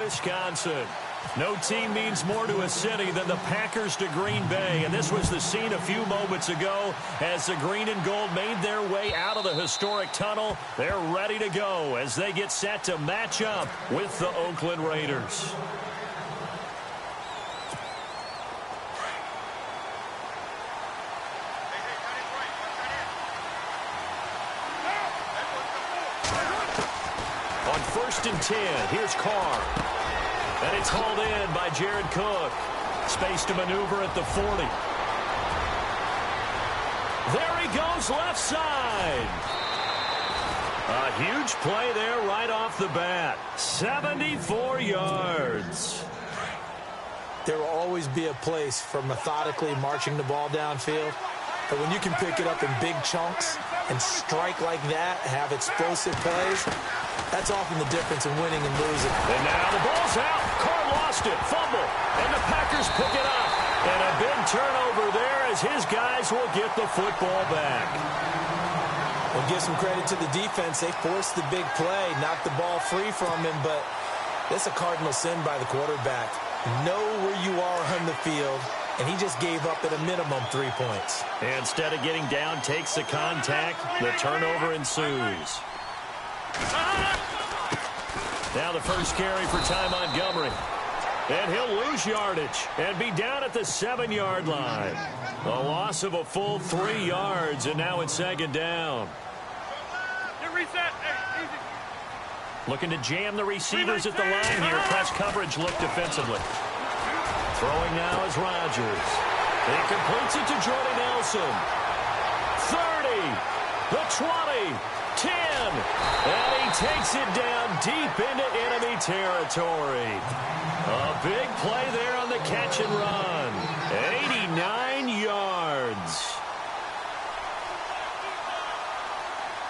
Wisconsin. No team means more to a city than the Packers to Green Bay, and this was the scene a few moments ago as the green and gold made their way out of the historic tunnel. They're ready to go as they get set to match up with the Oakland Raiders. On 1st and 10, here's Carr. And it's hauled in by Jared Cook. Space to maneuver at the 40. There he goes left side. A huge play there right off the bat. 74 yards. There will always be a place for methodically marching the ball downfield. But when you can pick it up in big chunks and strike like that, have explosive plays, that's often the difference in winning and losing. And now the ball's out. Carr lost it. Fumble. And the Packers pick it up. And a big turnover there as his guys will get the football back. Well, give some credit to the defense. They forced the big play, knocked the ball free from him, but that's a cardinal sin by the quarterback. Know where you are on the field, and he just gave up at a minimum 3 points. And instead of getting down, takes the contact. The turnover ensues. Now the first carry for Ty Montgomery. And he'll lose yardage and be down at the 7-yard line. A loss of a full 3 yards, and now it's 2nd down. Looking to jam the receivers at the line here. Press coverage look defensively. Throwing now is Rodgers. He completes it to Jordy Nelson. 30, the 20, 10, and he takes it down deep into enemy territory. A big play there on the catch and run. 89 yards.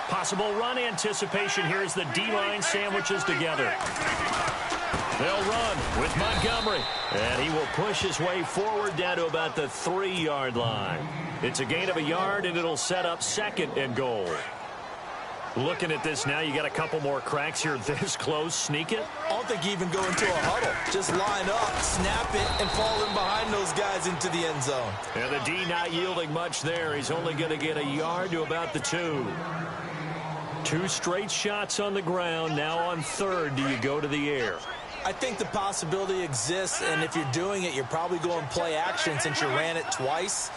Possible run anticipation here as the D-line sandwiches together. They'll run with Montgomery. And he will push his way forward down to about the 3-yard line. It's a gain of a yard, and it'll set up 2nd and goal. Looking at this now, you got a couple more cracks here this close. Sneak it. I don't think you even go into a huddle. Just line up, snap it, and fall in behind those guys into the end zone. And the D not yielding much there. He's only going to get a yard to about the 2. 2 straight shots on the ground. Now on 3rd, do you go to the air? I think the possibility exists, and if you're doing it, you're probably going play action since you ran it twice.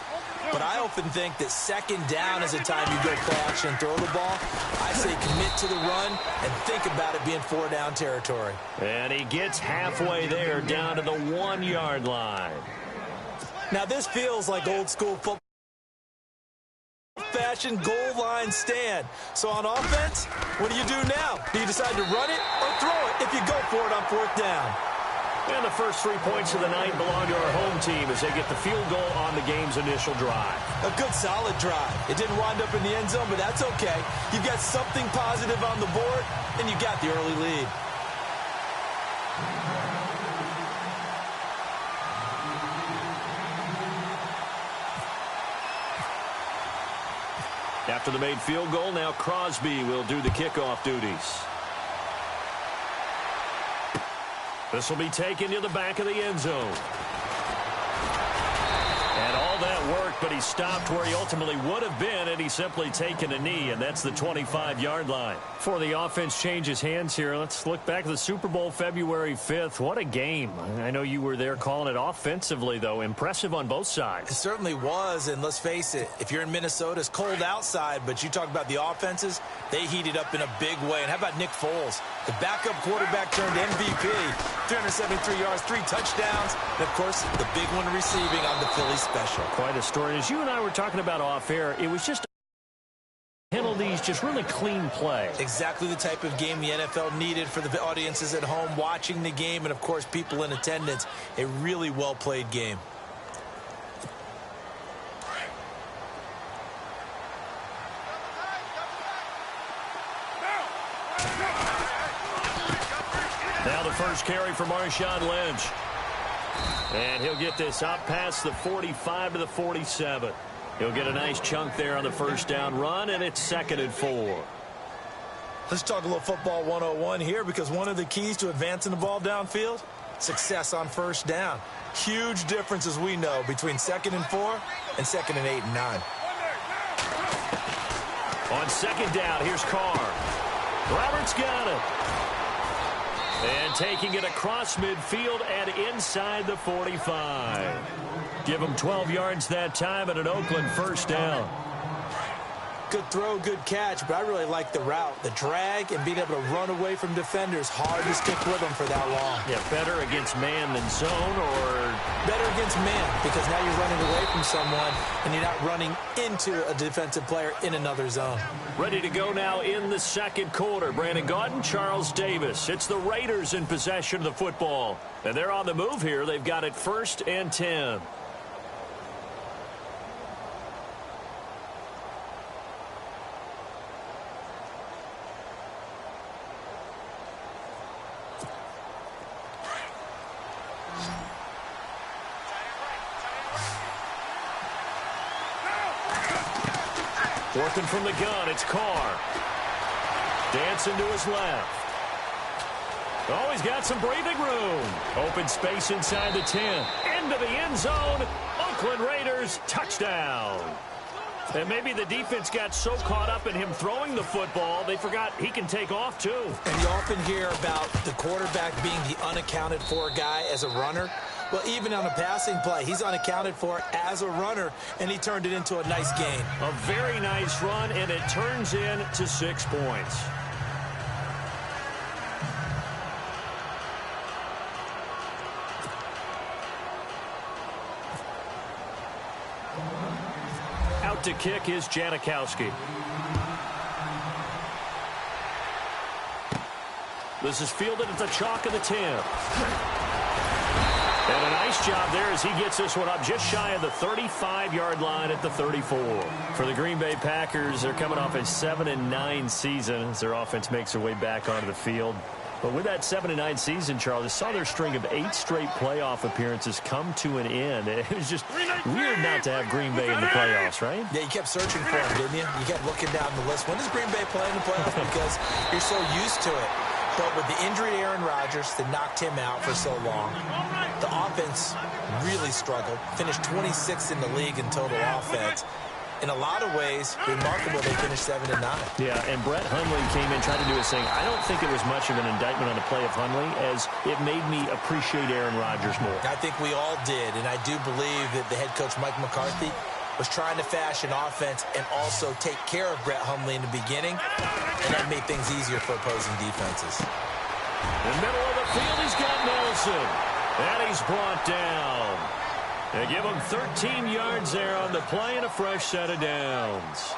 But I often think that 2nd down is a time you go play action and throw the ball. I say commit to the run and think about it being 4-down territory. And he gets halfway there down to the 1-yard line. Now this feels like old school football. Fashion goal line stand. So on offense, what do you do now? Do you decide to run it or throw it if you go for it on 4th down? And the first 3 points of the night belong to our home team as they get the field goal on the game's initial drive. A good solid drive. It didn't wind up in the end zone, but that's okay. You've got something positive on the board, and you got the early lead. After the made field goal, now Crosby will do the kickoff duties. This will be taken to the back of the end zone. And all that worked, but he stopped where he ultimately would have been, and he's simply taken a knee, and that's the 25-yard line. Before the offense changes hands here, let's look back at the Super Bowl February 5th. What a game. I know you were there calling it offensively, though. Impressive on both sides. It certainly was, and let's face it, if you're in Minnesota, it's cold outside, but you talk about the offenses, they heated up in a big way. And how about Nick Foles? The backup quarterback turned MVP, 373 yards, 3 touchdowns, and, of course, the big one receiving on the Philly special. Quite a story. As you and I were talking about off air, it was just penalties, just really clean play. Exactly the type of game the NFL needed for the audiences at home watching the game and, of course, people in attendance. A really well-played game. Now the first carry for Marshawn Lynch. And he'll get this up past the 45 to the 47. He'll get a nice chunk there on the first down run, and it's 2nd and 4. Let's talk a little football 101 here, because one of the keys to advancing the ball downfield, success on first down. Huge difference, as we know, between 2nd and 4 and 2nd and 8 and 9. On 2nd down, here's Carr. Roberts got it. And taking it across midfield and inside the 45. Give him 12 yards that time and an Oakland first down. Good throw, good catch, but I really like the route. The drag and being able to run away from defenders. Hard to stick with them for that long. Yeah, better against man than zone, or? Better against man, because now you're running away from someone and you're not running into a defensive player in another zone. Ready to go now in the second quarter. Brandon Gaudin, Charles Davis. It's the Raiders in possession of the football. And they're on the move here. They've got it 1st and 10. Working from the gun, it's Carr. Dancing to his left. Oh, he's got some breathing room. Open space inside the 10. Into the end zone. Oakland Raiders, touchdown. And maybe the defense got so caught up in him throwing the football, they forgot he can take off, too. And you often hear about the quarterback being the unaccounted for guy as a runner. Well, even on a passing play, he's unaccounted for as a runner, and he turned it into a nice gain. A very nice run, and it turns into 6 points. Out to kick is Janikowski. This is fielded at the chalk of the 10. And a nice job there as he gets this one up just shy of the 35-yard line at the 34. For the Green Bay Packers, they're coming off a 7-9 season as their offense makes their way back onto the field. But with that 7-9 season, Charles, they saw their string of 8 straight playoff appearances come to an end. It was just weird not to have Green Bay in the playoffs, right? Yeah, you kept searching for them, didn't you? You kept looking down the list. When does Green Bay play in the playoffs? Because you're so used to it. But with the injury to Aaron Rodgers that knocked him out for so long, the offense really struggled. Finished 26th in the league in total offense. In a lot of ways, remarkable they finished 7-9. Yeah, and Brett Hundley came in trying to do his thing. I don't think it was much of an indictment on the play of Hundley, as it made me appreciate Aaron Rodgers more. I think we all did, and I do believe that the head coach, Mike McCarthy, was trying to fashion offense and also take care of Brett Hundley in the beginning, and that made things easier for opposing defenses. In the middle of the field, he's got Nelson. And he's brought down. They give him 13 yards there on the play and a fresh set of downs.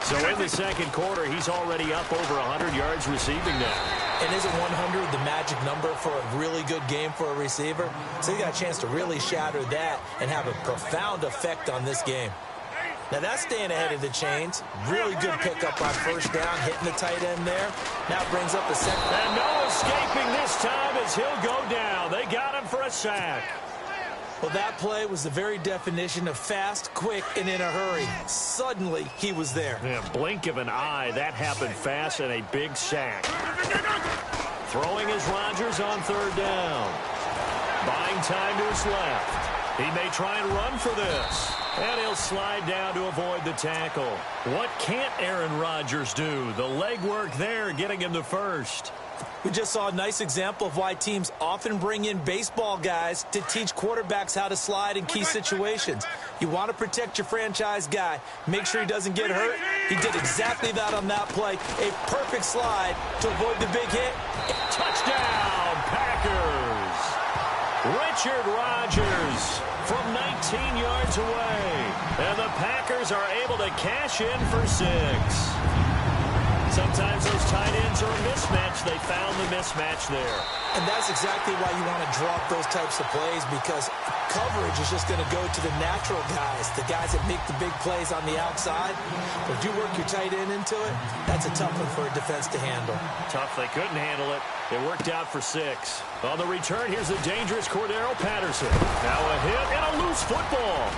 So in the second quarter, he's already up over 100 yards receiving now. And isn't 100 the magic number for a really good game for a receiver? So he got a chance to really shatter that and have a profound effect on this game. Now that's staying ahead of the chains. Really good pickup on first down, hitting the tight end there. Now brings up the second. And no escaping this time as he'll go down. They got him for a sack. Well, that play was the very definition of fast, quick, and in a hurry. Suddenly, he was there. Yeah, blink of an eye. That happened fast and a big sack. Throwing is Rodgers on third down. Buying time to his left. He may try and run for this. And he'll slide down to avoid the tackle. What can't Aaron Rodgers do? The leg work there getting him to first. We just saw a nice example of why teams often bring in baseball guys to teach quarterbacks how to slide in key situations. You want to protect your franchise guy. Make sure he doesn't get hurt. He did exactly that on that play. A perfect slide to avoid the big hit. Touchdown, Packers. Richard Rodgers from 19 yards away. And the Packers are able to cash in for 6. Sometimes those tight ends are a mismatch. They found the mismatch there. And that's exactly why you want to drop those types of plays, because coverage is just going to go to the natural guys, the guys that make the big plays on the outside. But if you work your tight end into it, that's a tough one for a defense to handle. Tough. They couldn't handle it. It worked out for 6. On the return, here's the dangerous Cordero Patterson. Now a hit and a loose football.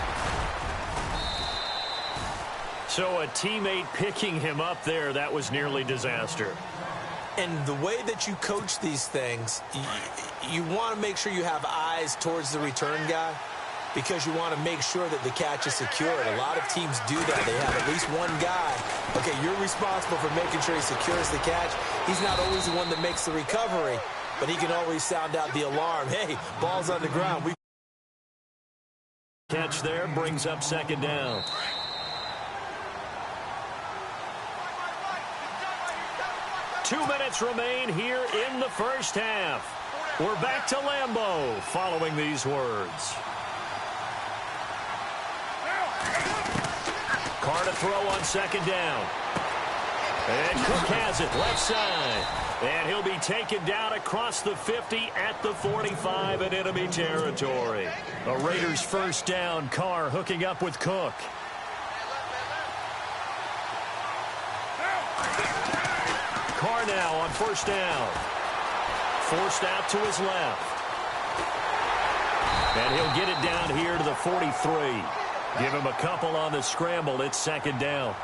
So a teammate picking him up there, that was nearly disaster. And the way that you coach these things, you want to make sure you have eyes towards the return guy because you want to make sure that the catch is secured. A lot of teams do that. They have at least one guy. Okay, you're responsible for making sure he secures the catch. He's not always the one that makes the recovery, but he can always sound out the alarm. Hey, ball's on the ground. Catch there brings up second down. Two minutes remain here in the first half. We're back to Lambeau following these words. Carr to throw on second down. And Cook has it left side. And he'll be taken down across the 50 at the 45 in enemy territory. A Raiders first down. Carr hooking up with Cook. Carr now on first down. Forced out to his left. And he'll get it down here to the 43. Give him a couple on the scramble. It's second down.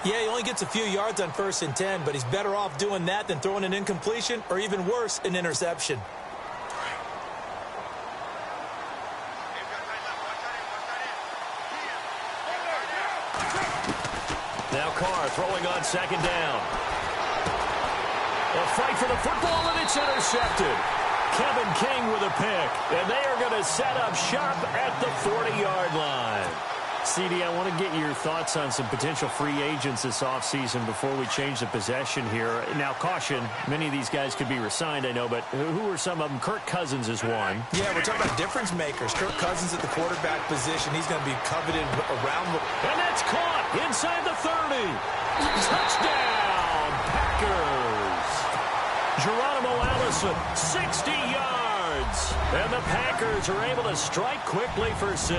Yeah, he only gets a few yards on 1st and 10, but he's better off doing that than throwing an incompletion or even worse, an interception. Now Carr throwing on second down. A fight for the football, and it's intercepted. Kevin King with a pick, and they are going to set up shop at the 40-yard line. CD, I want to get your thoughts on some potential free agents this offseason before we change the possession here. Now, caution, many of these guys could be re-signed, I know, but who are some of them? Kirk Cousins is one. Yeah, we're talking about difference makers. Kirk Cousins at the quarterback position. He's going to be coveted around the... And that's caught inside the 30. Touchdown, Packers. Geronimo Allison, 60 yards. And the Packers are able to strike quickly for 6.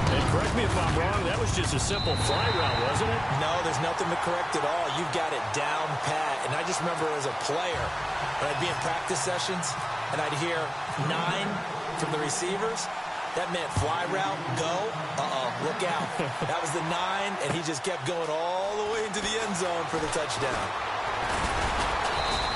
And correct me if I'm wrong, that was just a simple fly route, wasn't it? No, there's nothing to correct at all. You've got it down pat. And I just remember as a player, when I'd be in practice sessions, and I'd hear 9 from the receivers, that meant fly route, go, look out. That was the 9, and he just kept going all the way into the end zone for the touchdown.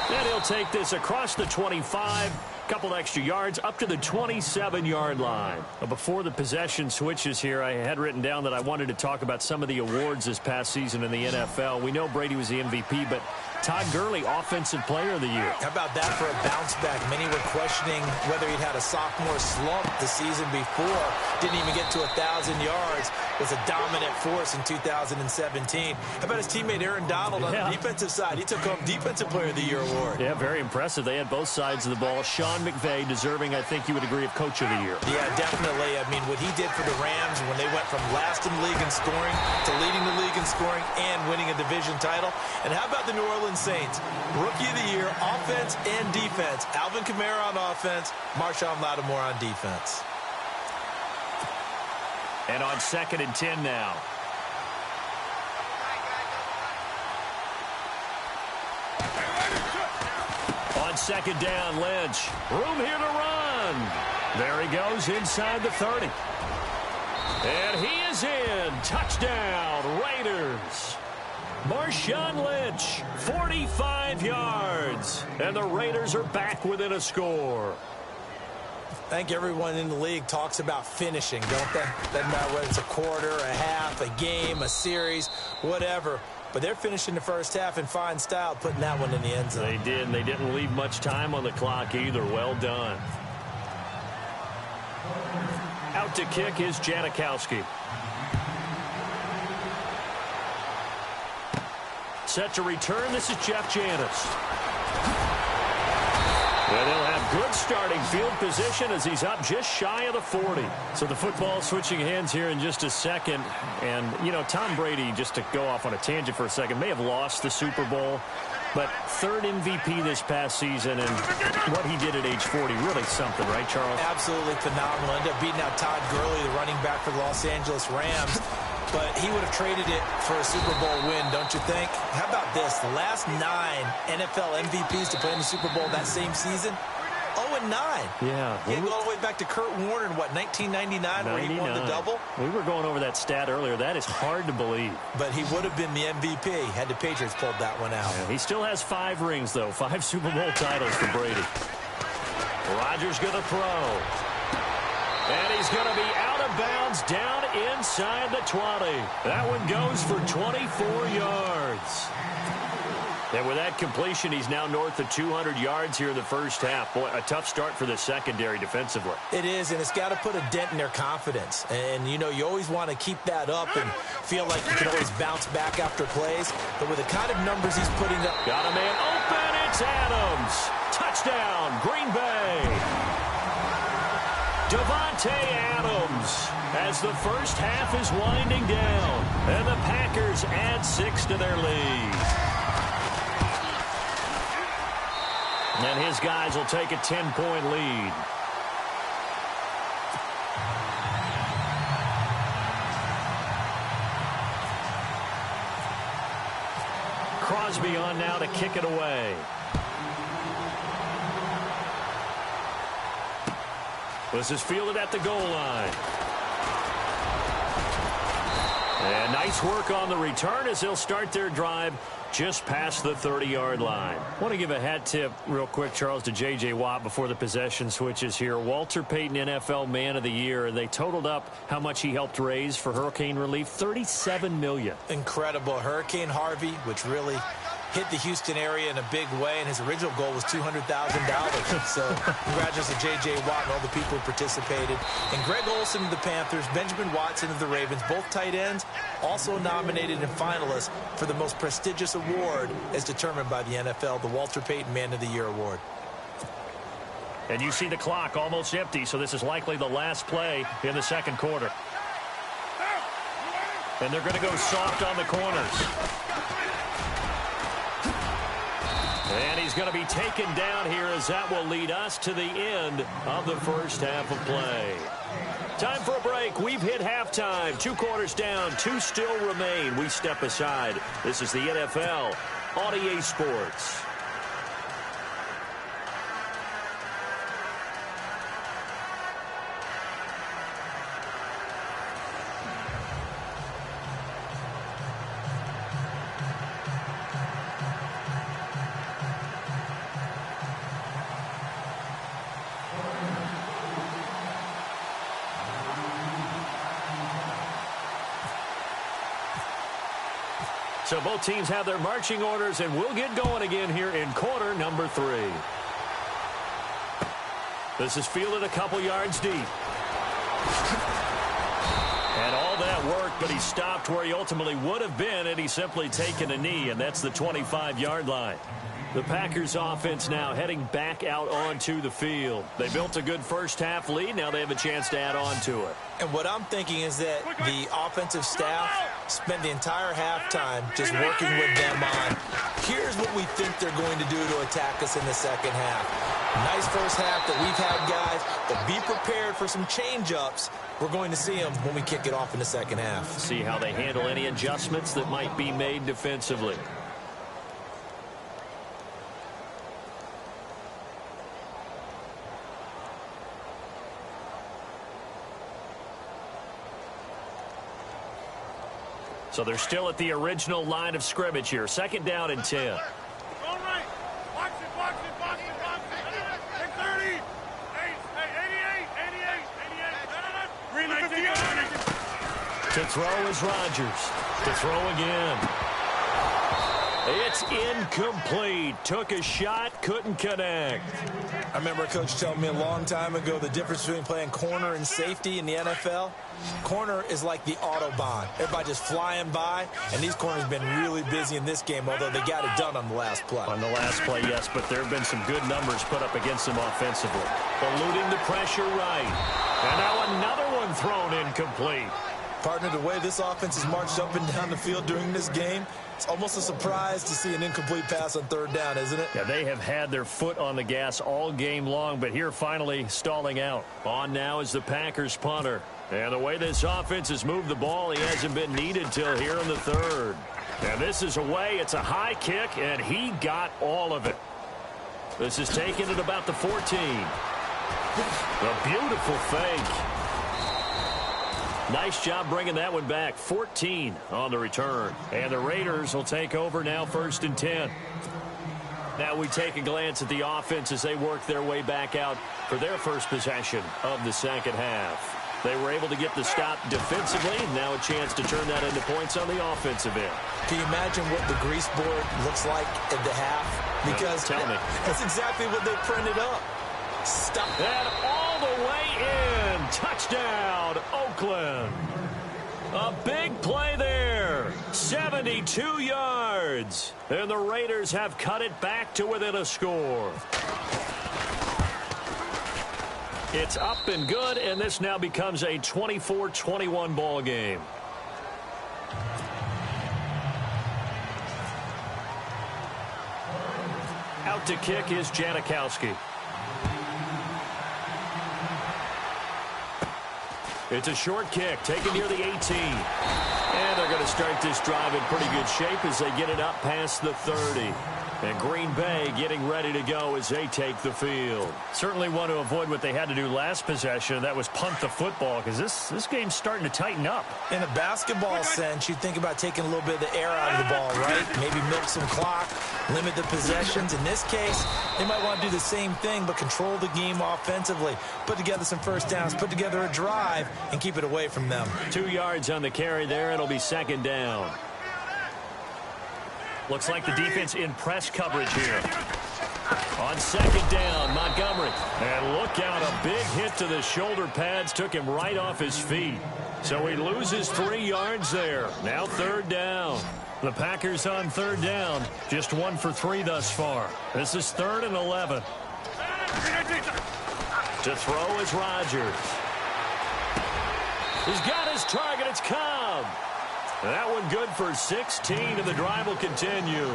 And he'll take this across the 25. Couple extra yards up to the 27-yard line. Before the possession switches here, I had written down that I wanted to talk about some of the awards this past season in the NFL. We know Brady was the MVP, but Todd Gurley, Offensive Player of the Year. How about that for a bounce back? Many were questioning whether he'd had a sophomore slump the season before. Didn't even get to 1,000 yards. Was a dominant force in 2017. How about his teammate Aaron Donald on the defensive side? He took home Defensive Player of the Year award. Yeah, very impressive. They had both sides of the ball. Sean McVay deserving, I think you would agree, of Coach of the Year. Yeah, definitely. I mean, what he did for the Rams when they went from last in the league in scoring to leading the league in scoring and winning a division title. And how about the New Orleans Saints? Rookie of the Year, offense and defense. Alvin Kamara on offense, Marshawn Lattimore on defense. And on 2nd and 10 now. On 2nd down, Lynch. Room here to run. There he goes inside the 30. And he is in. Touchdown, Raiders. Marshawn Lynch, 45 yards. And the Raiders are back within a score. I think everyone in the league talks about finishing, don't they? Doesn't matter whether it's a quarter, a half, a game, a series, whatever. But they're finishing the first half in fine style, putting that one in the end zone. They did, and they didn't leave much time on the clock either. Well done. Out to kick is Janikowski. Set to return, this is Jeff Janis. And they'll have good starting field position as he's up just shy of the 40. So the football switching hands here in just a second. And, you know, Tom Brady, just to go off on a tangent for a second, may have lost the Super Bowl. But 3rd MVP this past season, and what he did at age 40, really something, right, Charles? Absolutely phenomenal. Ended up beating out Todd Gurley, the running back for the Los Angeles Rams. But he would have traded it for a Super Bowl win, don't you think? How about this? The last 9 NFL MVPs to play in the Super Bowl that same season, 0 0-9. Yeah. Can't go all the way back to Kurt Warner in, what, 1999 where he won the double? We were going over that stat earlier. That is hard to believe. But he would have been the MVP had the Patriots pulled that one out. Yeah, he still has 5 rings, though. 5 Super Bowl titles for Brady. Rodgers going to throw. And he's going to be out of bounds down inside the 20. That one goes for 24 yards. And with that completion, he's now north of 200 yards here in the first half. Boy, a tough start for the secondary defensively. It is, and it's got to put a dent in their confidence. And, you know, you always want to keep that up and feel like you can always bounce back after plays. But with the kind of numbers he's putting up. Got a man open. It's Adams. Touchdown, Green Bay. Davante Adams as the first half is winding down. And the Packers add 6 to their lead. And his guys will take a 10-point lead. Crosby on now to kick it away. This is fielded at the goal line. And nice work on the return as they'll start their drive just past the 30-yard line. I want to give a hat tip real quick, Charles, to J.J. Watt before the possession switches here. Walter Payton, NFL Man of the Year. They totaled up how much he helped raise for hurricane relief, $37 million. Incredible. Hurricane Harvey, which really hit the Houston area in a big way, and his original goal was $200,000. So congratulations to J.J. Watt and all the people who participated. And Greg Olsen of the Panthers, Benjamin Watson of the Ravens, both tight ends, also nominated and finalists for the most prestigious award as determined by the NFL, the Walter Payton Man of the Year Award. And you see the clock almost empty, so this is likely the last play in the second quarter. And they're going to go soft on the corners. And he's going to be taken down here as that will lead us to the end of the first half of play. Time for a break. We've hit halftime. 2 quarters down. 2 still remain. We step aside. This is the NFL on EA Sports. So both teams have their marching orders, and we'll get going again here in quarter number 3. This is fielded a couple yards deep. And all that work, but he stopped where he ultimately would have been, and he's simply taken a knee, and that's the 25-yard line. The Packers offense now heading back out onto the field. They built a good first half lead. Now they have a chance to add on to it. And what I'm thinking is that the offensive staff spent the entire halftime just working with them on, here's what we think they're going to do to attack us in the second half. Nice first half that we've had, guys, but be prepared for some change-ups. We're going to see them when we kick it off in the second half. See how they handle any adjustments that might be made defensively. So they're still at the original line of scrimmage here. Second down and 10. All right. Watch it, watch it, watch it, watch it. 30. 88, 88. 319. To throw is Rodgers. To throw again. It's incomplete. Took a shot, couldn't connect. I remember a coach telling me a long time ago the difference between playing corner and safety in the NFL. Corner is like the Autobahn. Everybody just flying by, and these corners have been really busy in this game, although they got it done on the last play. On the last play, yes, but there have been some good numbers put up against them offensively. Eluding the pressure right. And now another one thrown incomplete. Partner, the way this offense has marched up and down the field during this game, it's almost a surprise to see an incomplete pass on third down, isn't it? Yeah, they have had their foot on the gas all game long, but here finally stalling out. On now is the Packers punter. And the way this offense has moved the ball, he hasn't been needed till here in the third. And this is away. It's a high kick, and he got all of it. This is taken at about the 14. A beautiful fake. Nice job bringing that one back. 14 on the return. And the Raiders will take over now, 1st and 10. Now we take a glance at the offense as they work their way back out for their first possession of the second half. They were able to get the stop defensively. Now a chance to turn that into points on the offensive end. Can you imagine what the grease board looks like at the half? Because tell me. That's exactly what they printed up. Stop. And all the way in. Touchdown, Oakland. A big play there. 72 yards. And the Raiders have cut it back to within a score. It's up and good, and this now becomes a 24-21 ball game. Out to kick is Janikowski. It's a short kick, taken near the 18. And they're going to start this drive in pretty good shape as they get it up past the 30. And Green Bay getting ready to go as they take the field. Certainly want to avoid what they had to do last possession. That was punt the football, because this game's starting to tighten up. In a basketball sense, you think about taking a little bit of the air out of the ball, right? Maybe milk some clock, limit the possessions. In this case, they might want to do the same thing, but control the game offensively. Put together some first downs, put together a drive, and keep it away from them. 2 yards on the carry there. It'll be 2nd down. Looks like the defense in press coverage here. On 2nd down, Montgomery. And look out, a big hit to the shoulder pads. Took him right off his feet. So he loses 3 yards there. Now 3rd down. The Packers on 3rd down. Just 1 for 3 thus far. This is 3rd and 11. To throw is Rodgers. He's got his target. It's Cobb. That one good for 16, and the drive will continue.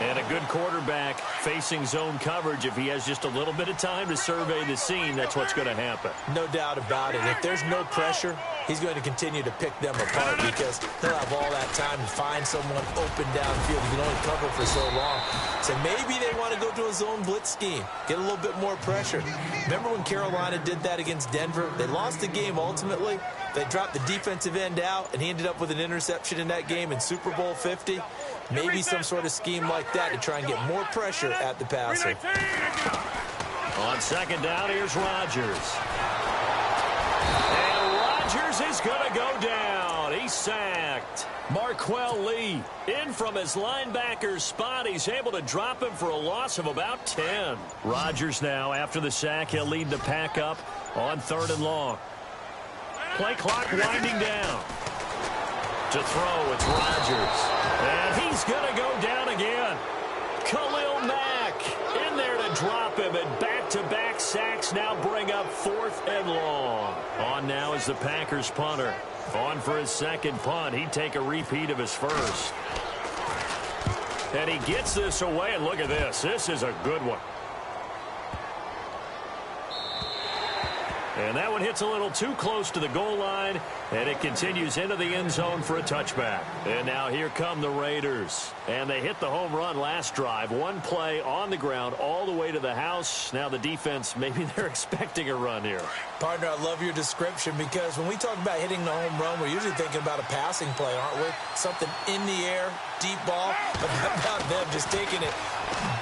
And a good quarterback facing zone coverage. If he has just a little bit of time to survey the scene, that's what's going to happen. No doubt about it. If there's no pressure, he's going to continue to pick them apart because he'll have all that time to find someone open downfield. He can only cover for so long. So maybe they want to go to a zone blitz scheme, get a little bit more pressure. Remember when Carolina did that against Denver? They lost the game ultimately. They dropped the defensive end out, and he ended up with an interception in that game in Super Bowl 50. Maybe some sort of scheme like that to try and get more pressure at the passer. On 2nd down, here's Rodgers. And Rodgers is going to go down. He's sacked. Marquell Lee in from his linebacker spot. He's able to drop him for a loss of about 10. Rodgers now, after the sack, he'll lead the pack up on 3rd and long. Play clock winding down. To throw, it's Rodgers. And he's going to go down again. Khalil Mack in there to drop him. And back-to-back sacks now bring up 4th and long. On now is the Packers punter. On for his 2nd punt. He'd take a repeat of his first. And he gets this away. And look at this. This is a good one. And that one hits a little too close to the goal line, and it continues into the end zone for a touchback. And now here come the Raiders. And they hit the home run last drive. One play on the ground all the way to the house. Now the defense, maybe they're expecting a run here. Partner, I love your description because when we talk about hitting the home run, we're usually thinking about a passing play, aren't we? Something in the air, deep ball. But how about them just taking it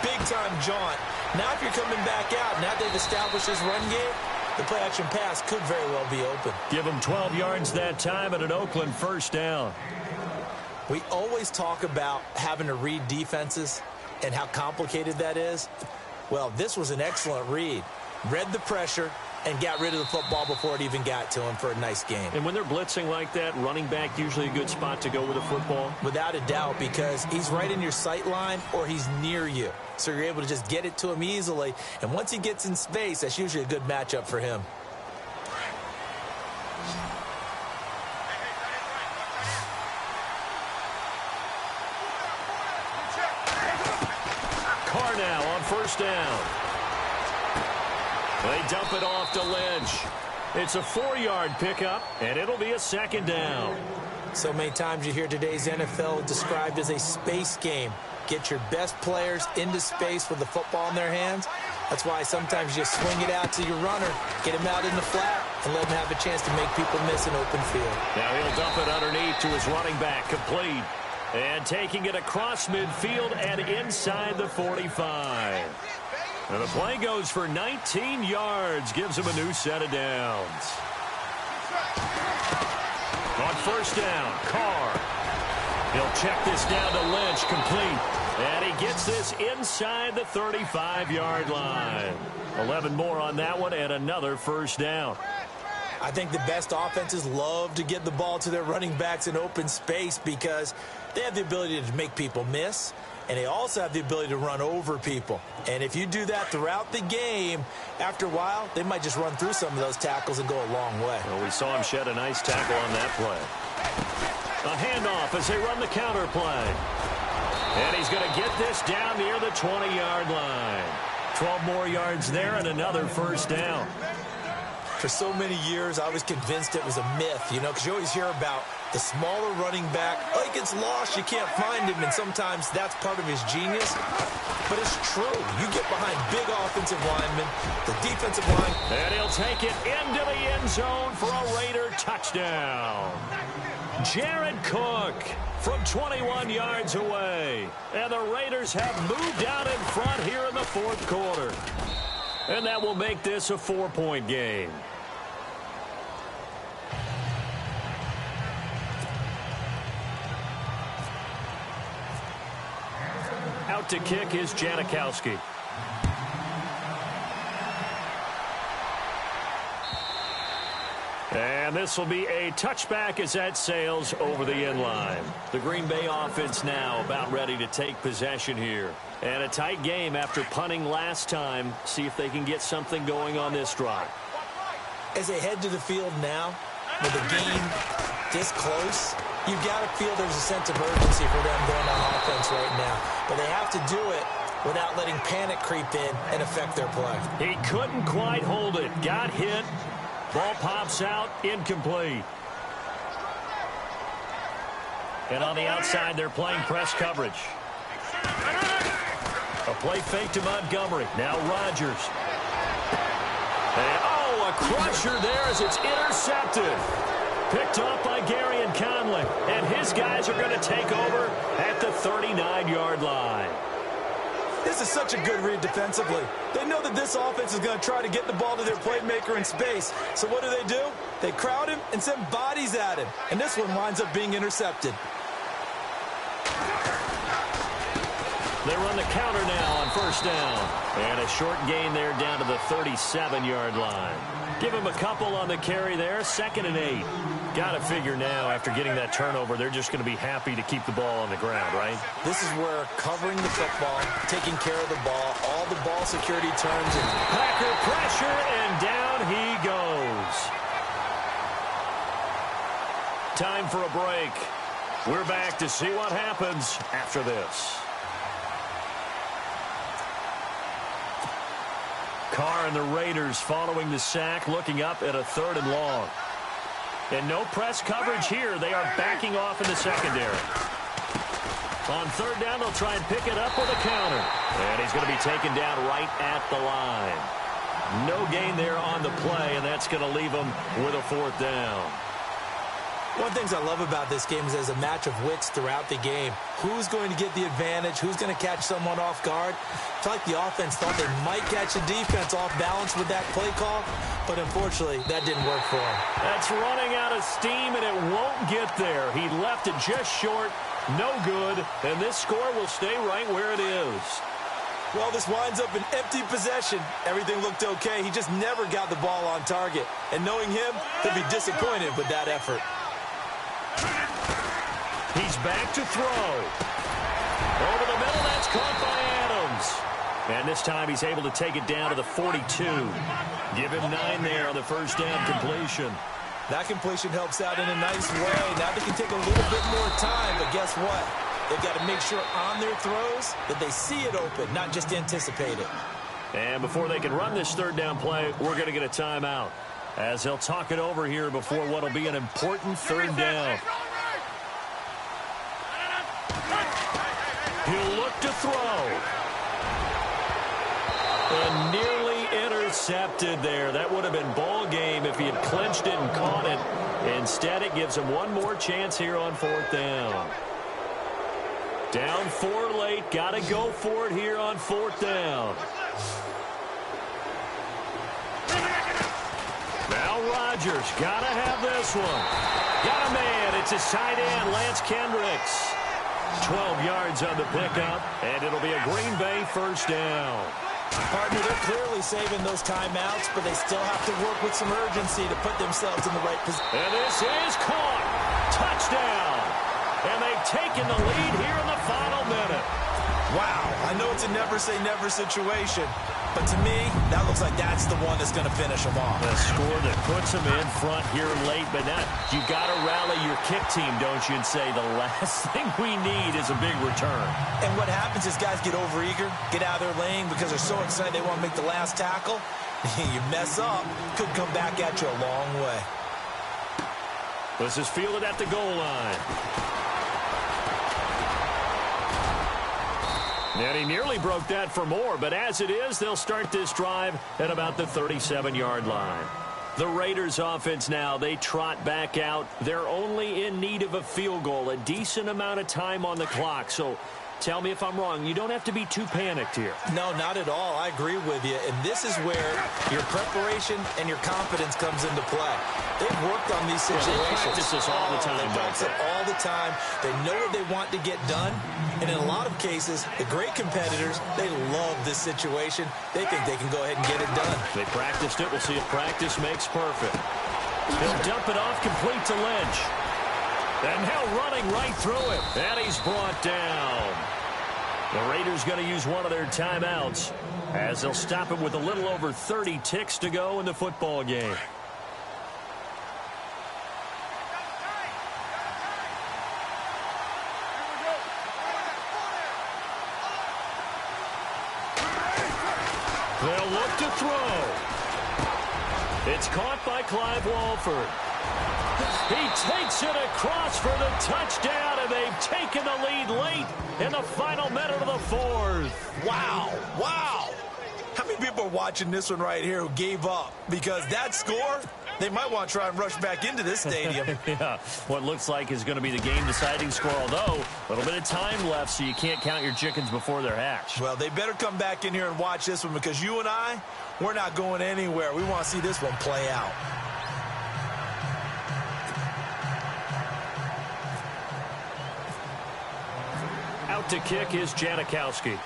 big-time jaunt? Now if you're coming back out, now they've established this run game, the play-action pass could very well be open. Give them 12 yards that time at an Oakland 1st down. We always talk about having to read defenses and how complicated that is. Well, this was an excellent read. Read the pressure and got rid of the football before it even got to him for a nice game. And when they're blitzing like that, running back usually a good spot to go with a football? Without a doubt, because he's right in your sight line or he's near you. So you're able to just get it to him easily. And once he gets in space, that's usually a good matchup for him. Carr now on 1st down. They dump it off to Lynch. It's a 4-yard pickup, and it'll be a 2nd down. So many times you hear today's NFL described as a space game. Get your best players into space with the football in their hands. That's why sometimes you just swing it out to your runner, get him out in the flat, and let him have a chance to make people miss an open field. Now he'll dump it underneath to his running back, complete. And taking it across midfield and inside the 45. And the play goes for 19 yards, gives him a new set of downs. On first down, Carr. He'll check this down to Lynch, complete. And he gets this inside the 35-yard line. 11 more on that one and another first down. I think the best offenses love to get the ball to their running backs in open space because they have the ability to make people miss, and they also have the ability to run over people. And if you do that throughout the game, after a while, they might just run through some of those tackles and go a long way. Well, we saw him shed a nice tackle on that play. A handoff as they run the counter play. And he's going to get this down near the 20-yard line. 12 more yards there and another first down. For so many years, I was convinced it was a myth, because you always hear about the smaller running back. Like it's lost, you can't find him, and sometimes that's part of his genius. But it's true. You get behind big offensive linemen, the defensive line. And he'll take it into the end zone for a Raider touchdown. Jared Cook from 21 yards away. And the Raiders have moved out in front here in the fourth quarter. And that will make this a 4-point game. Out to kick is Janikowski. And this will be a touchback as that sails over the end line. The Green Bay offense now about ready to take possession here. And a tight game after punting last time. See if they can get something going on this drive. As they head to the field now, with the game this close, you've got to feel there's a sense of urgency for them going on offense right now. But they have to do it without letting panic creep in and affect their play. He couldn't quite hold it. Got hit. Ball pops out, incomplete. And on the outside, they're playing press coverage. A play fake to Montgomery. Now Rodgers. And, a crusher there as it's intercepted. Picked off by Gary and Conley. And his guys are going to take over at the 39-yard line. This is such a good read defensively. They know that this offense is going to try to get the ball to their playmaker in space. So what do? They crowd him and send bodies at him. And this one winds up being intercepted. They run the counter now on first down. And a short gain there down to the 37-yard line. Give him a couple on the carry there. 2nd and 8. Got to figure now, after getting that turnover, they're just going to be happy to keep the ball on the ground, right? This is where covering the football, taking care of the ball, all the ball security terms. And Packer pressure, and down he goes. Time for a break. We're back to see what happens after this. Carr and the Raiders following the sack, looking up at a 3rd and long. And no press coverage here. They are backing off in the secondary. On 3rd down, they'll try and pick it up with a counter. And he's going to be taken down right at the line. No gain there on the play, and that's going to leave him with a 4th down. One of the things I love about this game is there's a match of wits throughout the game. Who's going to get the advantage? Who's going to catch someone off guard? I feel like the offense thought they might catch the defense off balance with that play call, but unfortunately, that didn't work for him. That's running out of steam, and it won't get there. He left it just short, no good, and this score will stay right where it is. Well, this winds up an empty possession. Everything looked okay. He just never got the ball on target. And knowing him, he'll be disappointed with that effort. He's back to throw. Over the middle, that's caught by Adams. And this time he's able to take it down to the 42. Give him 9 there on the first down completion. That completion helps out in a nice way. Now they can take a little bit more time, but guess what? They've got to make sure on their throws that they see it open, not just anticipate it. And before they can run this 3rd down play, we're going to get a timeout, as they'll talk it over here before what will be an important 3rd down. He'll look to throw. And near intercepted there. That would have been ball game if he had clinched it and caught it. Instead, it gives him one more chance here on 4th down. Down 4 late. Got to go for it here on 4th down. Now Rodgers got to have this one. Got a man. It's his tight end, Lance Kendricks. 12 yards on the pickup, and it'll be a Green Bay 1st down. Partner, they're clearly saving those timeouts, but they still have to work with some urgency to put themselves in the right position. And this is caught. Touchdown. And they've taken the lead here in the final minute. Wow, I know it's a never-say-never situation, but to me, that looks like that's the one that's going to finish them off. The score that puts them in front here late, but now you got to rally your kick team, don't you, and say the last thing we need is a big return. And what happens is guys get overeager, get out of their lane because they're so excited they want to make the last tackle. You mess up, could come back at you a long way. This is fielded at the goal line. And he nearly broke that for more, but as it is, they'll start this drive at about the 37-yard line. The Raiders offense now, they trot back out. They're only in need of a field goal, a decent amount of time on the clock. So tell me if I'm wrong. You don't have to be too panicked here. No, not at all. I agree with you. And this is where your preparation and your confidence comes into play. They've worked on these situations. They practice this all the time. They practice it all the time. They know what they want to get done. And in a lot of cases, the great competitors, they love this situation. They think they can go ahead and get it done. They practiced it. We'll see if practice makes perfect. He'll dump it off complete to Lynch. And now running right through it. And he's brought down. The Raiders going to use one of their timeouts as they'll stop it with a little over 30 ticks to go in the football game. They'll look to throw. It's caught by Clive Walford. He takes it across for the touchdown, and they've taken the lead late in the final minute of the 4th. Wow, wow. How many people are watching this one right here who gave up? Because that score, they might want to try and rush back into this stadium. Yeah, what looks like is going to be the game-deciding score, although a little bit of time left, so you can't count your chickens before they're hatched. Well, they better come back in here and watch this one because you and I, we're not going anywhere. We want to see this one play out. Out to kick is Janikowski.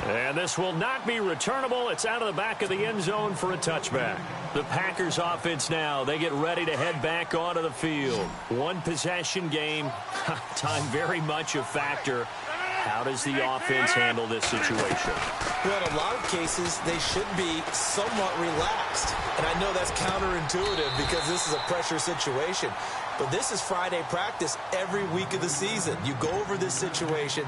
And this will not be returnable. It's out of the back of the end zone for a touchback. The Packers offense now, they get ready to head back onto the field. One possession game, time very much a factor. How does the offense handle this situation? Well, in a lot of cases, they should be somewhat relaxed. And I know that's counterintuitive because this is a pressure situation. But this is Friday practice every week of the season. You go over this situation,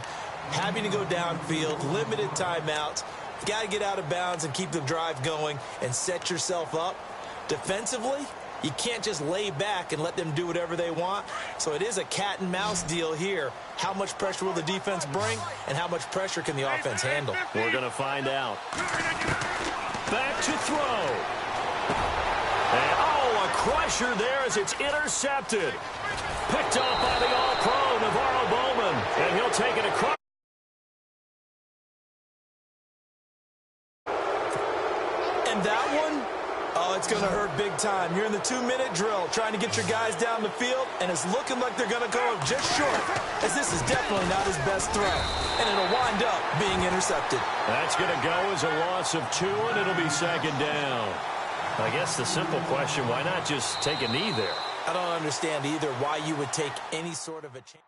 having to go downfield, limited timeouts. You got to get out of bounds and keep the drive going and set yourself up. Defensively, you can't just lay back and let them do whatever they want. So it is a cat and mouse deal here. How much pressure will the defense bring, and how much pressure can the offense handle? We're going to find out. Back to throw. And, oh, a crusher there as it's intercepted. Picked off by the All-Pro, Navarro Bowman. And he'll take it across. And that one, oh, it's going to hurt big time. You're in the 2-minute drill trying to get your guys down the field, and it's looking like they're going to go up just short, as this is definitely not his best throw. And it'll wind up being intercepted. That's going to go as a loss of 2, and it'll be 2nd down. I guess the simple question, why not just take a knee there? I don't understand either why you would take any sort of a chance.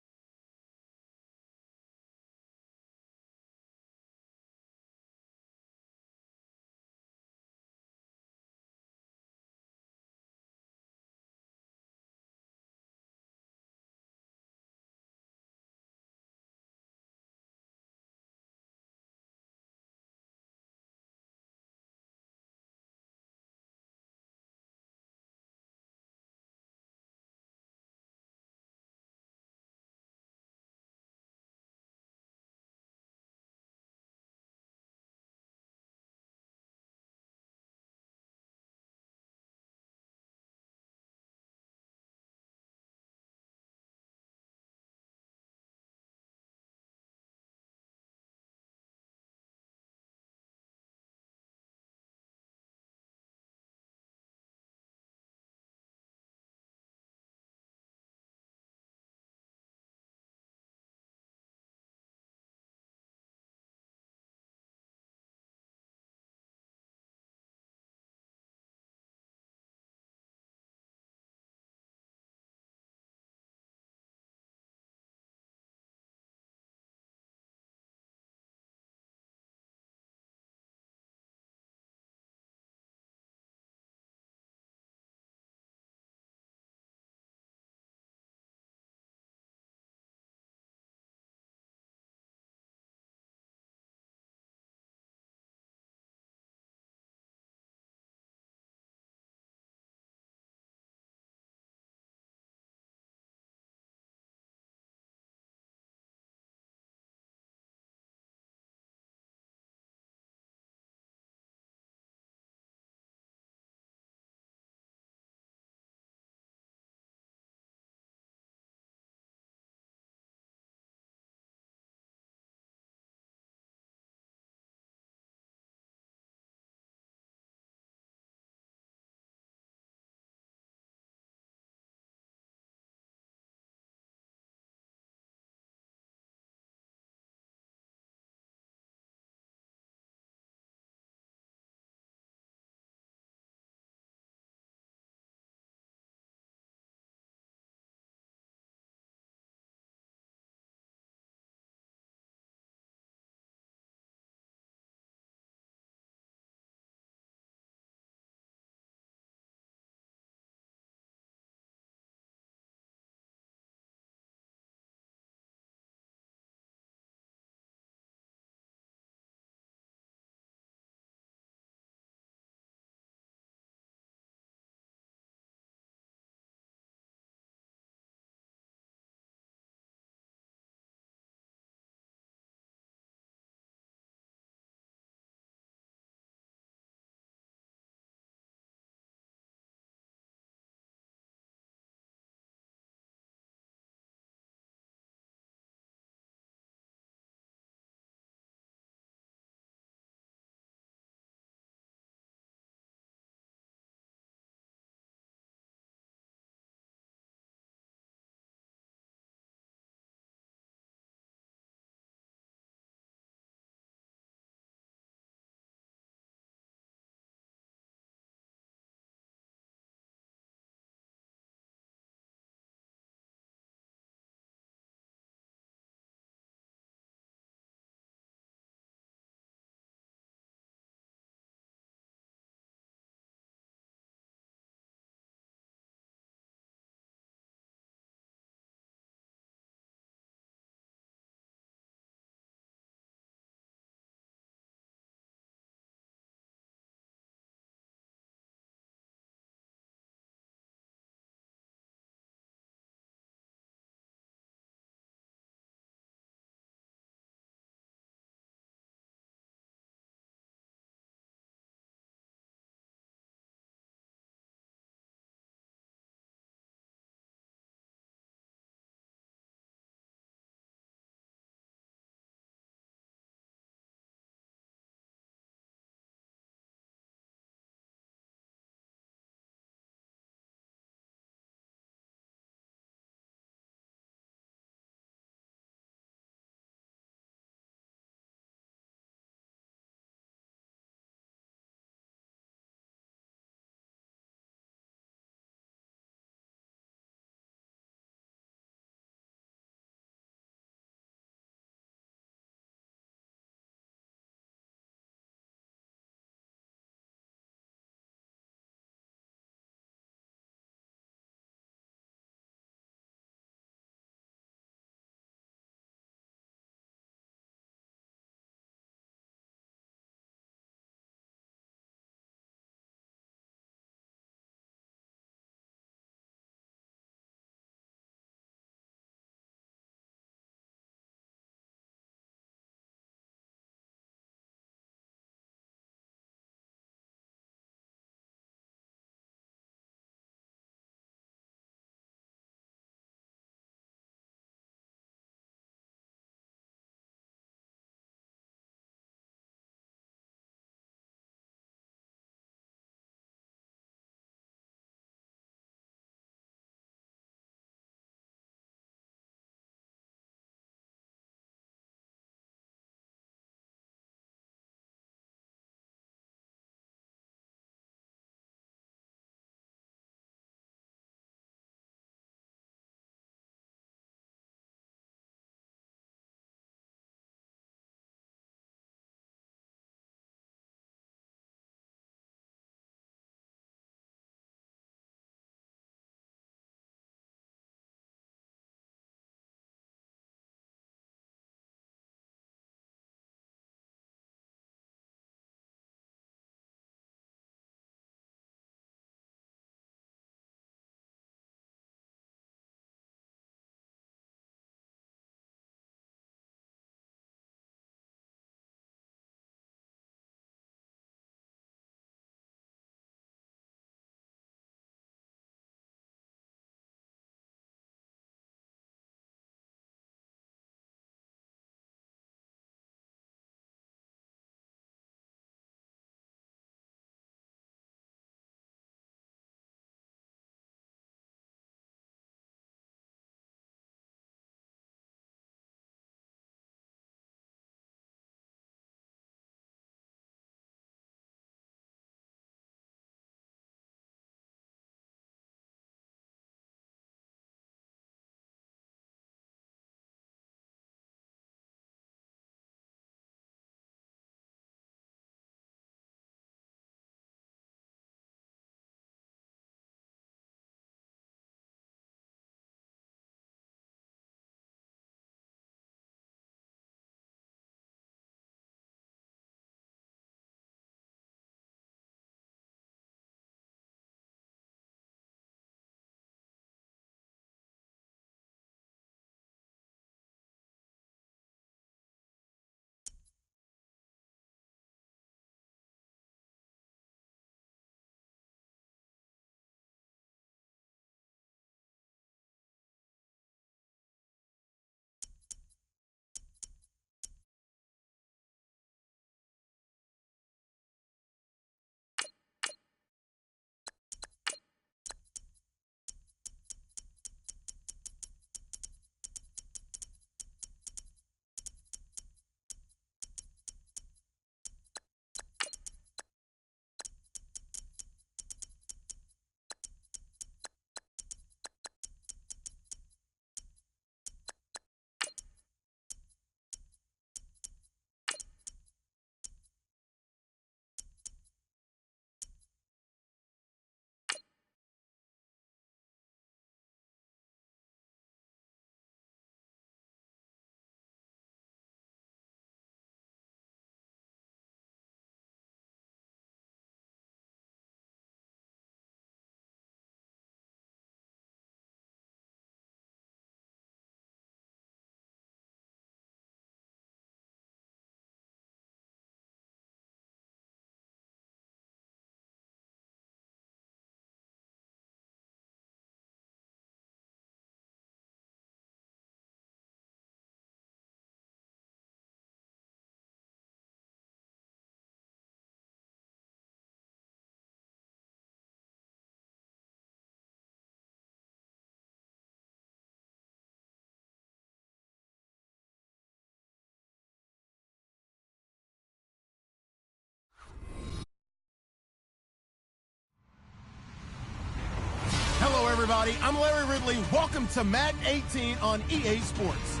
everybody. I'm Larry Ridley. Welcome to Madden 18 on EA Sports.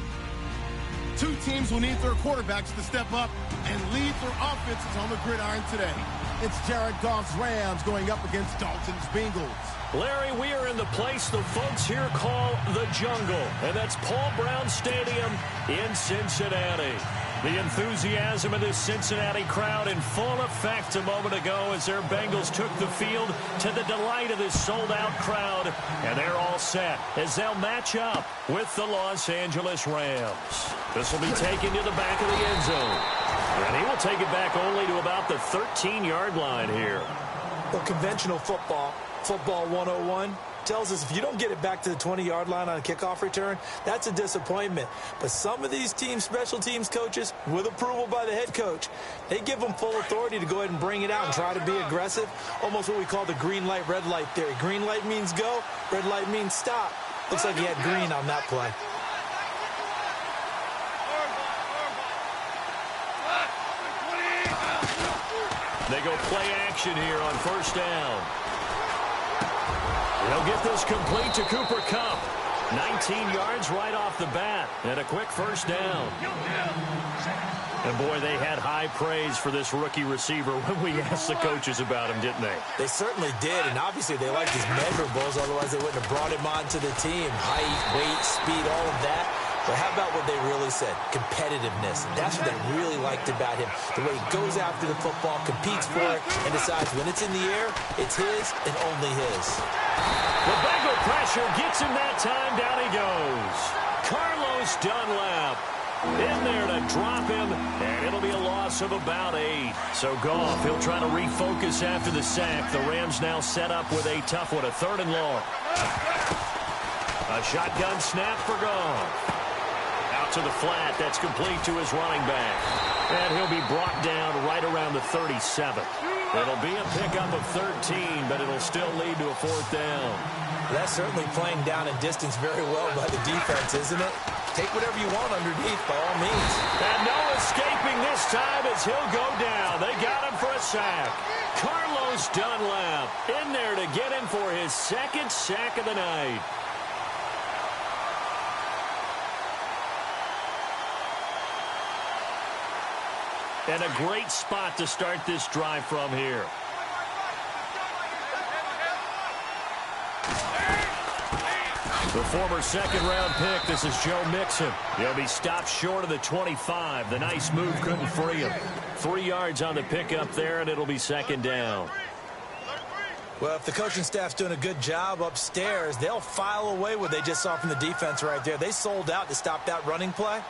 Two teams will need their quarterbacks to step up and lead their offenses on the gridiron today. It's Jared Goff's Rams going up against Dalton's Bengals. Larry, we are in the place the folks here call the Jungle, and that's Paul Brown Stadium in Cincinnati. The enthusiasm of this Cincinnati crowd in full effect a moment ago as their Bengals took the field to the delight of this sold-out crowd. And they're all set as they'll match up with the Los Angeles Rams. This will be taken to the back of the end zone. And he will take it back only to about the 13-yard line here. Well, conventional football 101, tells us if you don't get it back to the 20-yard line on a kickoff return, that's a disappointment. But some of these teams, special teams coaches, with approval by the head coach, they give them full authority to go ahead and bring it out and try to be aggressive. Almost what we call the green light, red light theory. Green light means go, red light means stop. Looks like he had green on that play. They go play action here on first down. They'll get this complete to Cooper Kupp. 19 yards right off the bat. And a quick first down. And, boy, they had high praise for this rookie receiver when we asked the coaches about him, didn't they? They certainly did, and obviously they liked his measurables. Otherwise, they wouldn't have brought him onto the team. Height, weight, speed, all of that. But how about what they really said? Competitiveness. That's what they really liked about him. The way he goes after the football, competes for it, and decides when it's in the air, it's his and only his. The Bengal pressure gets him that time. Down he goes. Carlos Dunlap in there to drop him, and it'll be a loss of about 8. So Goff, he'll try to refocus after the sack. The Rams now set up with a tough one, a 3rd and long. A shotgun snap for Goff. Out to the flat. That's complete to his running back. And he'll be brought down right around the 37. It'll be a pickup of 13, but it'll still lead to a 4th down. That's certainly playing down in distance very well by the defense, isn't it? Take whatever you want underneath, by all means. And no escaping this time as he'll go down. They got him for a sack. Carlos Dunlap in there to get him for his 2nd sack of the night. And a great spot to start this drive from here. The former 2nd-round pick, this is Joe Mixon. He'll be stopped short of the 25. The nice move couldn't free him. 3 yards on the pickup there, and it'll be 2nd down. Well, if the coaching staff's doing a good job upstairs, they'll file away what they just saw from the defense right there. They sold out to stop that running play.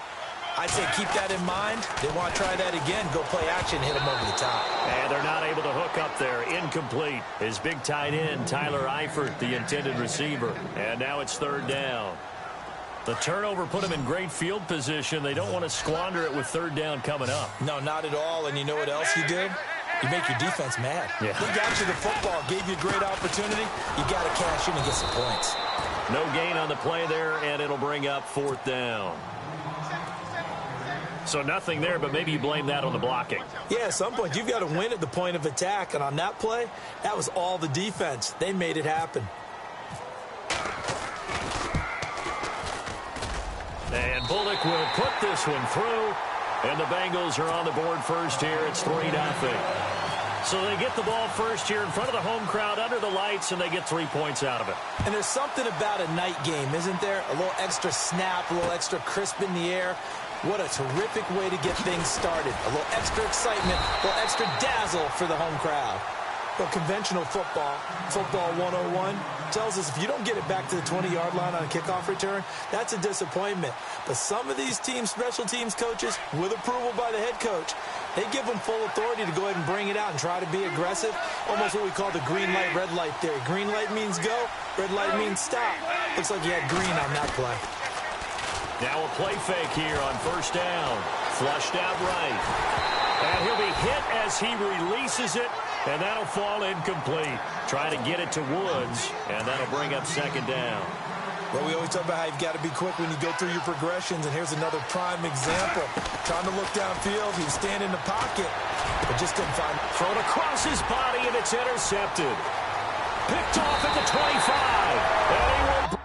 I'd say keep that in mind. They want to try that again. Go play action, hit them over the top. And they're not able to hook up there. Incomplete. His big tight end, Tyler Eifert, the intended receiver. And now it's 3rd down. The turnover put them in great field position. They don't want to squander it with 3rd down coming up. No, not at all. And you know what else you do? You make your defense mad. Yeah. They got you the football, gave you a great opportunity. You got to cash in and get some points. No gain on the play there, and it'll bring up 4th down. So nothing there, but maybe you blame that on the blocking. Yeah, at some point, you've got to win at the point of attack. And on that play, that was all the defense. They made it happen. And Bullock will put this one through. And the Bengals are on the board first here. It's 3-0. So they get the ball first here in front of the home crowd under the lights, and they get 3 points out of it. And there's something about a night game, isn't there? A little extra snap, a little extra crisp in the air. What a terrific way to get things started. A little extra excitement, a little extra dazzle for the home crowd. But conventional football 101, tells us if you don't get it back to the 20-yard line on a kickoff return, that's a disappointment. But some of these teams, special teams coaches, with approval by the head coach, they give them full authority to go ahead and bring it out and try to be aggressive. Almost what we call the green light, red light theory. Green light means go, red light means stop. Looks like he had green on that play. Now a play fake here on first down. Flushed out right. And he'll be hit as he releases it, and that'll fall incomplete. Try to get it to Woods, and that'll bring up 2nd down. Well, we always talk about how you've got to be quick when you go through your progressions, and here's another prime example. Trying to look downfield, he was standing in the pocket, but just couldn't find it. Thrown across his body, and it's intercepted. picked off at the 25. And he will...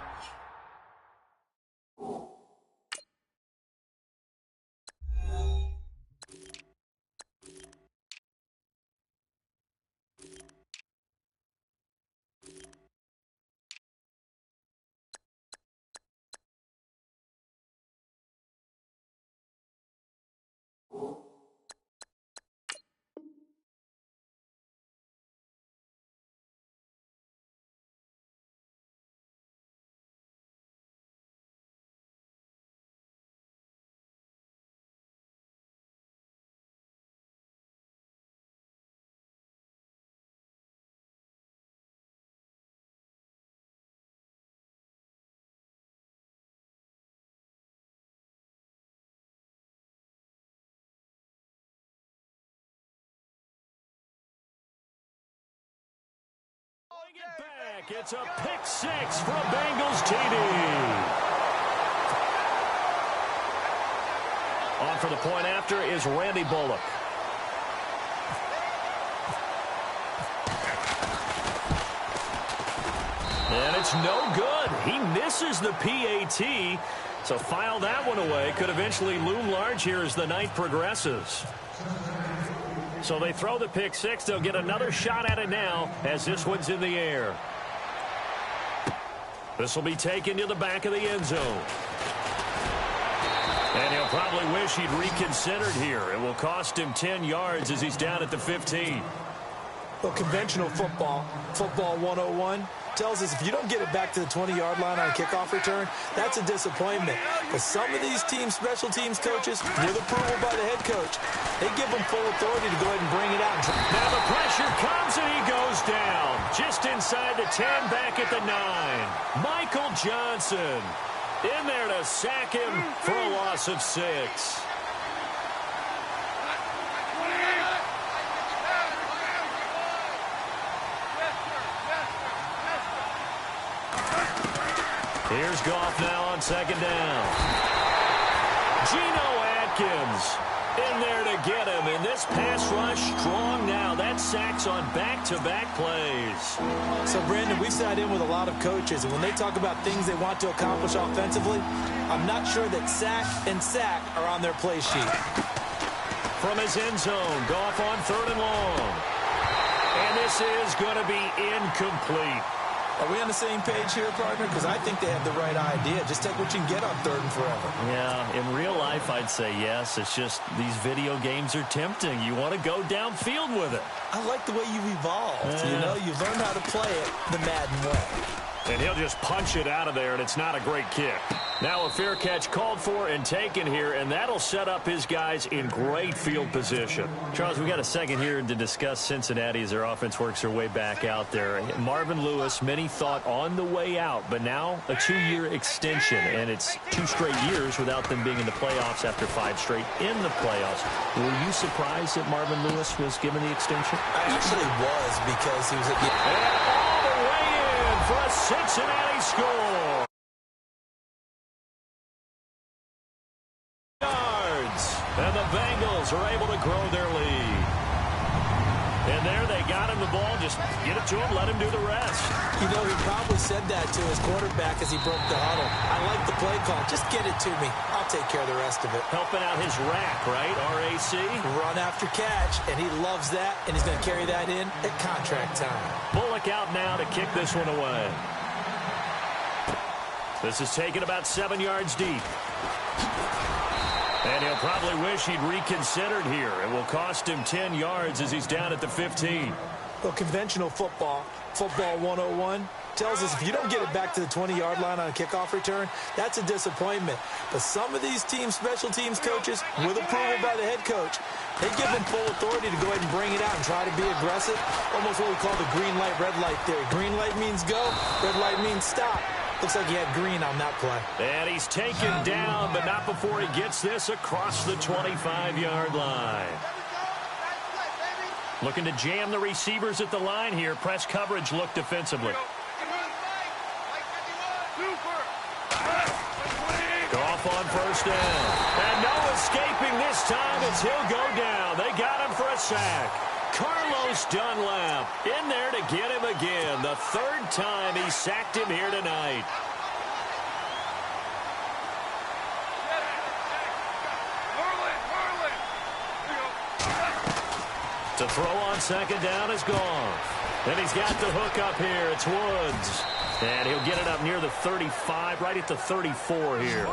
It back. It's a pick six for a Bengals TD. On for the point after is Randy Bullock. And it's no good. He misses the PAT. So file that one away. Could eventually loom large here as the night progresses. So they throw the pick six. They'll get another shot at it now as this one's in the air. This will be taken to the back of the end zone. And he'll probably wish he'd reconsidered here. It will cost him 10 yards as he's down at the 15. Well, conventional football 101, tells us if you don't get it back to the 20-yard line on a kickoff return, that's a disappointment. But some of these special teams coaches, with approval by the head coach, they give them full authority to go ahead and bring it out. Now the pressure comes and he goes down. Just inside the 10, back at the 9. Michael Johnson in there to sack him for a loss of 6. Here's Goff now on second down. Geno Atkins in there to get him. And this pass rush strong now. That sacks on back-to-back plays. So, Brandon, we've sat in with a lot of coaches, and when they talk about things they want to accomplish offensively, I'm not sure that sack and sack are on their play sheet. From his end zone, Goff on third and long. And this is going to be incomplete. Are we on the same page here, partner? Because I think they have the right idea. Just take what you can get on third and forever. Yeah, in real life, I'd say yes. It's just these video games are tempting. You want to go downfield with it. I like the way you evolved. You know, you've learned how to play it the Madden way. And he'll just punch it out of there, and it's not a great kick. Now a fair catch called for and taken here, and that'll set up his guys in great field position. Charles, we got a second here to discuss Cincinnati as their offense works their way back out there. Marvin Lewis, many thought on the way out, but now a 2-year extension, and it's 2 straight years without them being in the playoffs after 5 straight in the playoffs. Were you surprised that Marvin Lewis was given the extension? I actually was, because he was at the... And all the way in for a Cincinnati score. And the Bengals are able to grow their lead. And there they got him the ball. Just get it to him, let him do the rest. You know, he probably said that to his quarterback as he broke the huddle. I like the play call. Just get it to me. I'll take care of the rest of it. Helping out his rack, right? RAC. Run after catch, and he loves that, and he's going to carry that in at contract time. Bullock out now to kick this one away. This is taken about 7 yards deep. And he'll probably wish he'd reconsidered here. It will cost him 10 yards as he's down at the 15. Well, conventional football 101, tells us if you don't get it back to the 20-yard line on a kickoff return, that's a disappointment. But some of these special teams coaches, with approval by the head coach, they give them full authority to go ahead and bring it out and try to be aggressive. Almost what we call the green light, red light theory. Green light means go, red light means stop. Looks like he had green on that play. And he's taken down, but not before he gets this across the 25-yard line. Looking to jam the receivers at the line here. Press coverage look defensively. Goff on first down. And no escaping this time as he'll go down. They got him for a sack. Carlos Dunlap in there to get him again. The third time he sacked him here tonight. To throw on second down is Goff. And he's got the hook up here. It's Woods. And he'll get it up near the 35, right at the 34 here.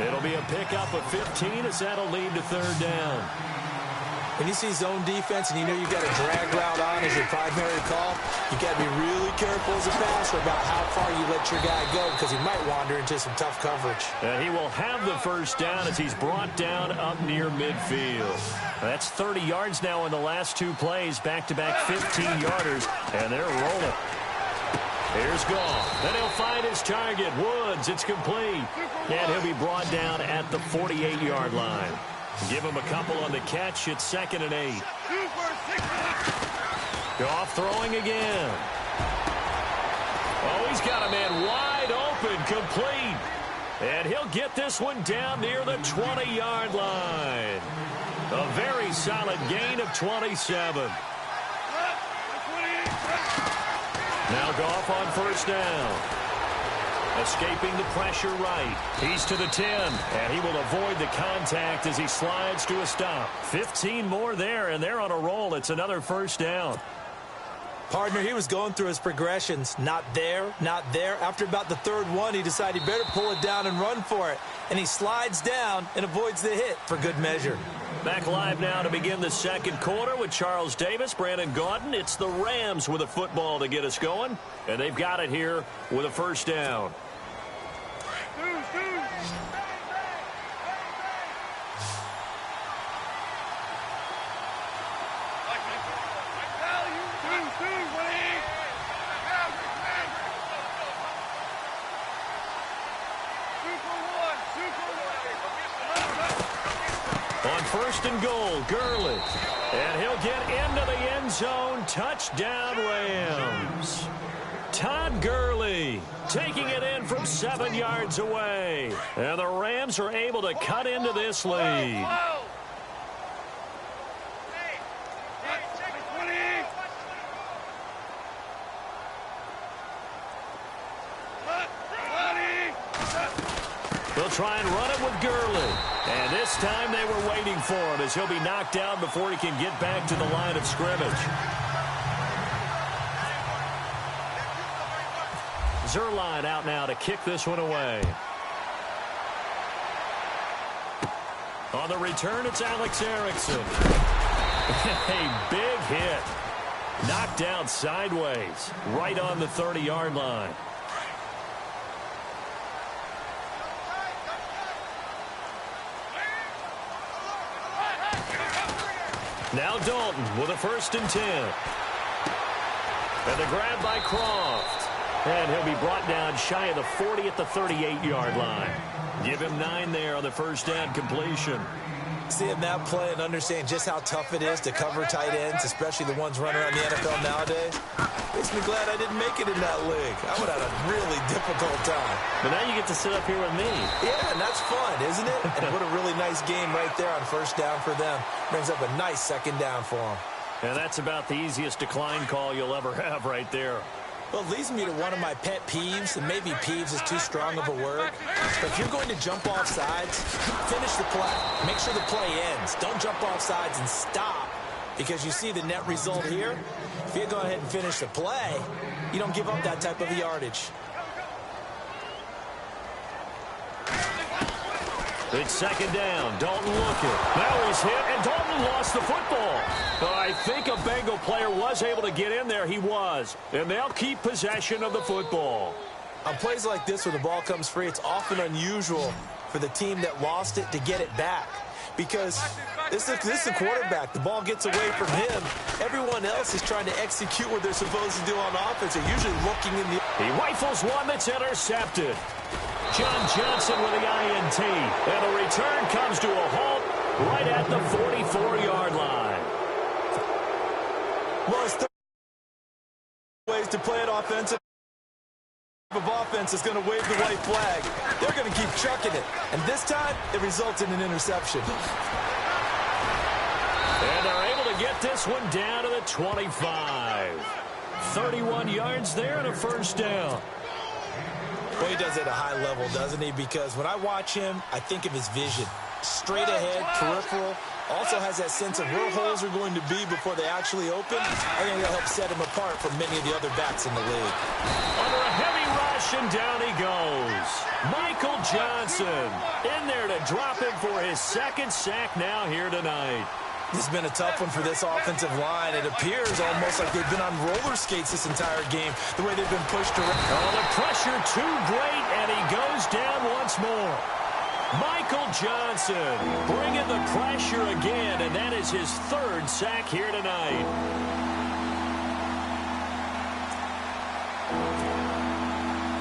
It'll be a pickup of 15 as that'll lead to third down. When you see zone defense and you know you've got a drag route on as your primary call, you got to be really careful as a passer about how far you let your guy go because he might wander into some tough coverage. And he will have the first down as he's brought down up near midfield. That's 30 yards now in the last two plays, back-to-back 15-yarders, and they're rolling. Here's Goff. Then he'll find his target. Woods, it's complete. And he'll be brought down at the 48-yard line. Give him a couple on the catch. It's 2nd and 8. Goff throwing again. Oh, he's got a man wide open, complete. And he'll get this one down near the 20-yard line. A very solid gain of 27. Now Goff on first down. Escaping the pressure right. He's to the 10, and he will avoid the contact as he slides to a stop. 15 more there, and they're on a roll. It's another first down. Partner, he was going through his progressions. Not there, not there. After about the third one, he decided he better pull it down and run for it. And he slides down and avoids the hit for good measure. Back live now to begin the second quarter with Charles Davis, Brandon Gaudin. It's the Rams with a football to get us going, and they've got it here with a first down. On first and goal, Gurley. And he'll get into the end zone. Touchdown, Rams. Todd Gurley taking it in from 7 yards away. And the Rams are able to cut into this lead. They'll try and run it with Gurley. And this time they were waiting for him as he'll be knocked down before he can get back to the line of scrimmage. Zerline out now to kick this one away. On the return, it's Alex Erickson. A big hit. Knocked down sideways, right on the 30-yard line. Now Dalton with a 1st and 10. And the grab by Croft. And he'll be brought down shy of the 40 at the 38-yard line. Give him 9 there on the first down completion. Seeing that play and understand just how tough it is to cover tight ends, especially the ones running around the NFL nowadays, makes me glad I didn't make it in that league. I would have had a really difficult time. But now you get to sit up here with me. Yeah, and that's fun, isn't it? And what a really nice game right there on first down for them. Brings up a nice second down for them. And that's about the easiest decline call you'll ever have right there. Well, it leads me to one of my pet peeves, and maybe peeves is too strong of a word. But if you're going to jump off sides, finish the play. Make sure the play ends. Don't jump off sides and stop, because you see the net result here. If you go ahead and finish the play, you don't give up that type of yardage. It's second down. Dalton looking. Now he's hit, and Dalton lost the football. I think a Bengal player was able to get in there. He was. And they'll keep possession of the football. On plays like this where the ball comes free, it's often unusual for the team that lost it to get it back. Because this is the quarterback. The ball gets away from him. Everyone else is trying to execute what they're supposed to do on offense. They're usually looking in the... He rifles one that's intercepted. John Johnson with the INT. And the return comes to a halt right at the 44-yard line. Well, it's 30 ways to play it offensive. Of offense is going to wave the white flag. They're going to keep chucking it. And this time, it results in an interception. And they're able to get this one down to the 25. 31 yards there and a first down. Well, he does it at a high level, doesn't he? Because when I watch him, I think of his vision. Straight ahead, peripheral. Also has that sense of where holes are going to be before they actually open. I think that'll help set him apart from many of the other backs in the league. Under a heavy rush, and down he goes. Michael Johnson in there to drop him for his second sack now here tonight. This has been a tough one for this offensive line. It appears almost like they've been on roller skates this entire game, the way they've been pushed around. Oh, the pressure too great, and he goes down once more. Michael Johnson bringing the pressure again, and that is his third sack here tonight.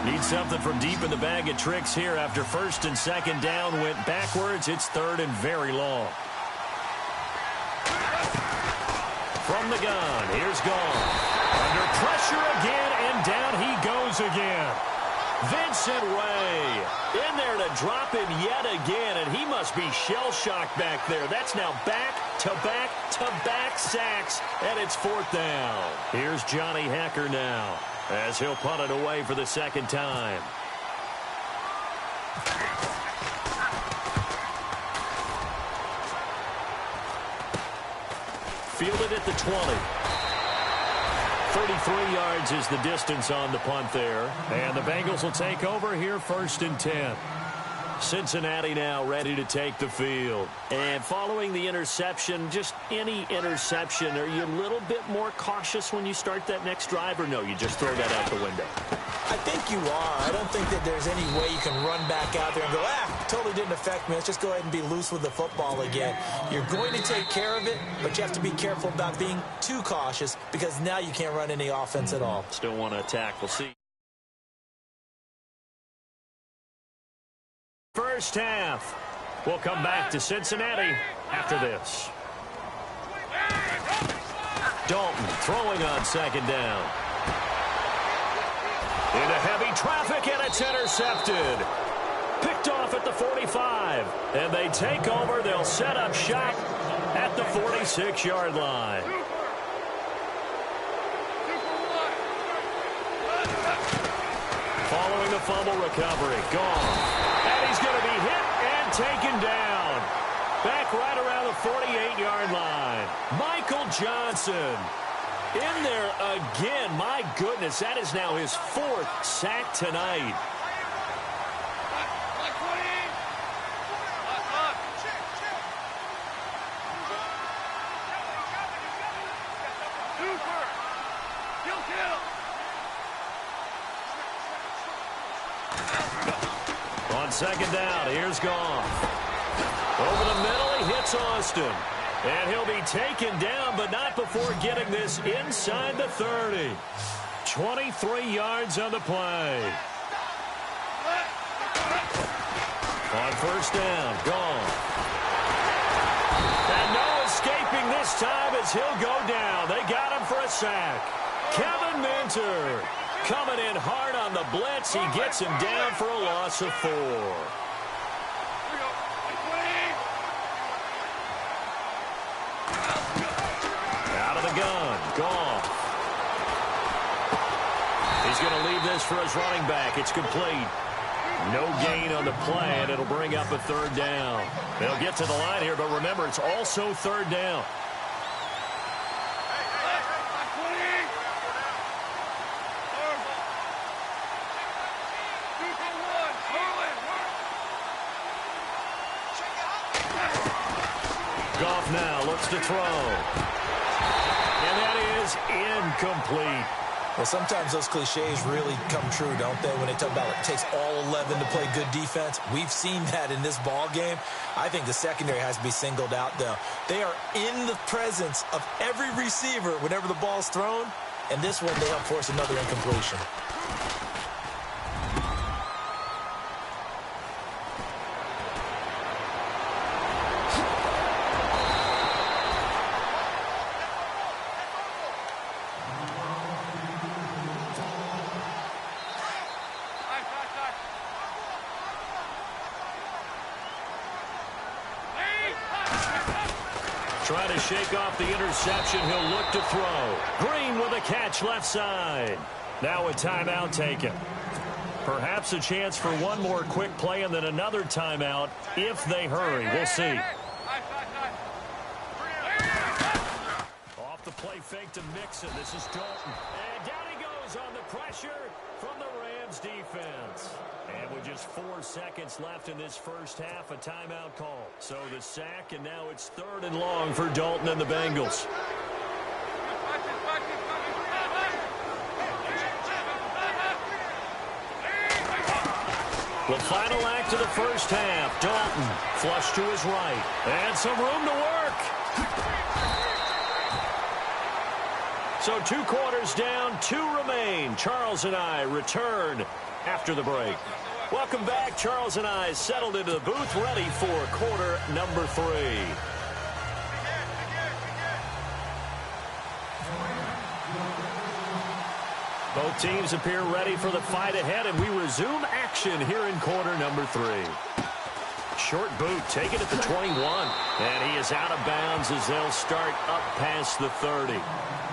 Need something from deep in the bag of tricks here after first and second down went backwards. It's third and very long. From the gun, here's Gone. Under pressure again, and down he goes again. Vincent Ray in there to drop him yet again, and he must be shell-shocked back there. That's now back-to-back-to-back sacks, and it's fourth down. Here's Johnny Hecker now as he'll punt it away for the second time. Fielded at the 20. 33 yards is the distance on the punt there. And the Bengals will take over here first and 10. Cincinnati now ready to take the field. And following the interception, just any interception, are you a little bit more cautious when you start that next drive, or no, you just throw that out the window? I think you are. I don't think that there's any way you can run back out there and go, totally didn't affect me. Let's just go ahead and be loose with the football again. You're going to take care of it, but you have to be careful about being too cautious because now you can't run any offense at all. Still want to attack. We'll see. First half. We'll come back to Cincinnati after this. Dalton throwing on second down. Into heavy traffic, and it's intercepted. Picked off at the 45. And they take over. They'll set up shop at the 46-yard line. Following the fumble recovery. Gone. And he's going to be hit and taken down. Back right around the 48-yard line. Michael Johnson in there again. My goodness, that is now his fourth sack tonight. On second down, here's Goff. Over the middle, he hits Austin. And he'll be taken down, but not before getting this inside the 30. 23 yards on the play. On first down, Goff. And no escaping this time as he'll go down. They got him for a sack. Kevin Minter coming in hard on the blitz. He gets him down for a loss of 4. Out of the gun, Goff. He's going to leave this for his running back. It's complete. No gain on the play, and it'll bring up a third down. They'll get to the line here, but remember, it's also third down. Goff now looks to throw. And that is incomplete. Well, sometimes those cliches really come true, don't they? When they talk about it takes all 11 to play good defense. We've seen that in this ball game. I think the secondary has to be singled out, though. They are in the presence of every receiver whenever the ball's thrown. And this one, they help force another incompletion. Trying to shake off the interception. He'll look to throw. Green with a catch left side. Now a timeout taken. Perhaps a chance for one more quick play and then another timeout if they hurry. We'll see. Off the play fake to Mixon. This is Dalton. And down he goes on the pressure from the Rams defense. And with just 4 seconds left in this first half, a timeout call. So the sack, and now it's 3rd and long for Dalton and the Bengals. The final act of the first half. Dalton flush to his right. And some room to work. So 2 quarters down, 2 remain. Charles and I return after the break. Welcome back. Charles and I settled into the booth, ready for quarter number 3. Both teams appear ready for the fight ahead, and we resume action here in quarter number 3. Short boot taken at the 21, and he is out of bounds as they'll start up past the 30.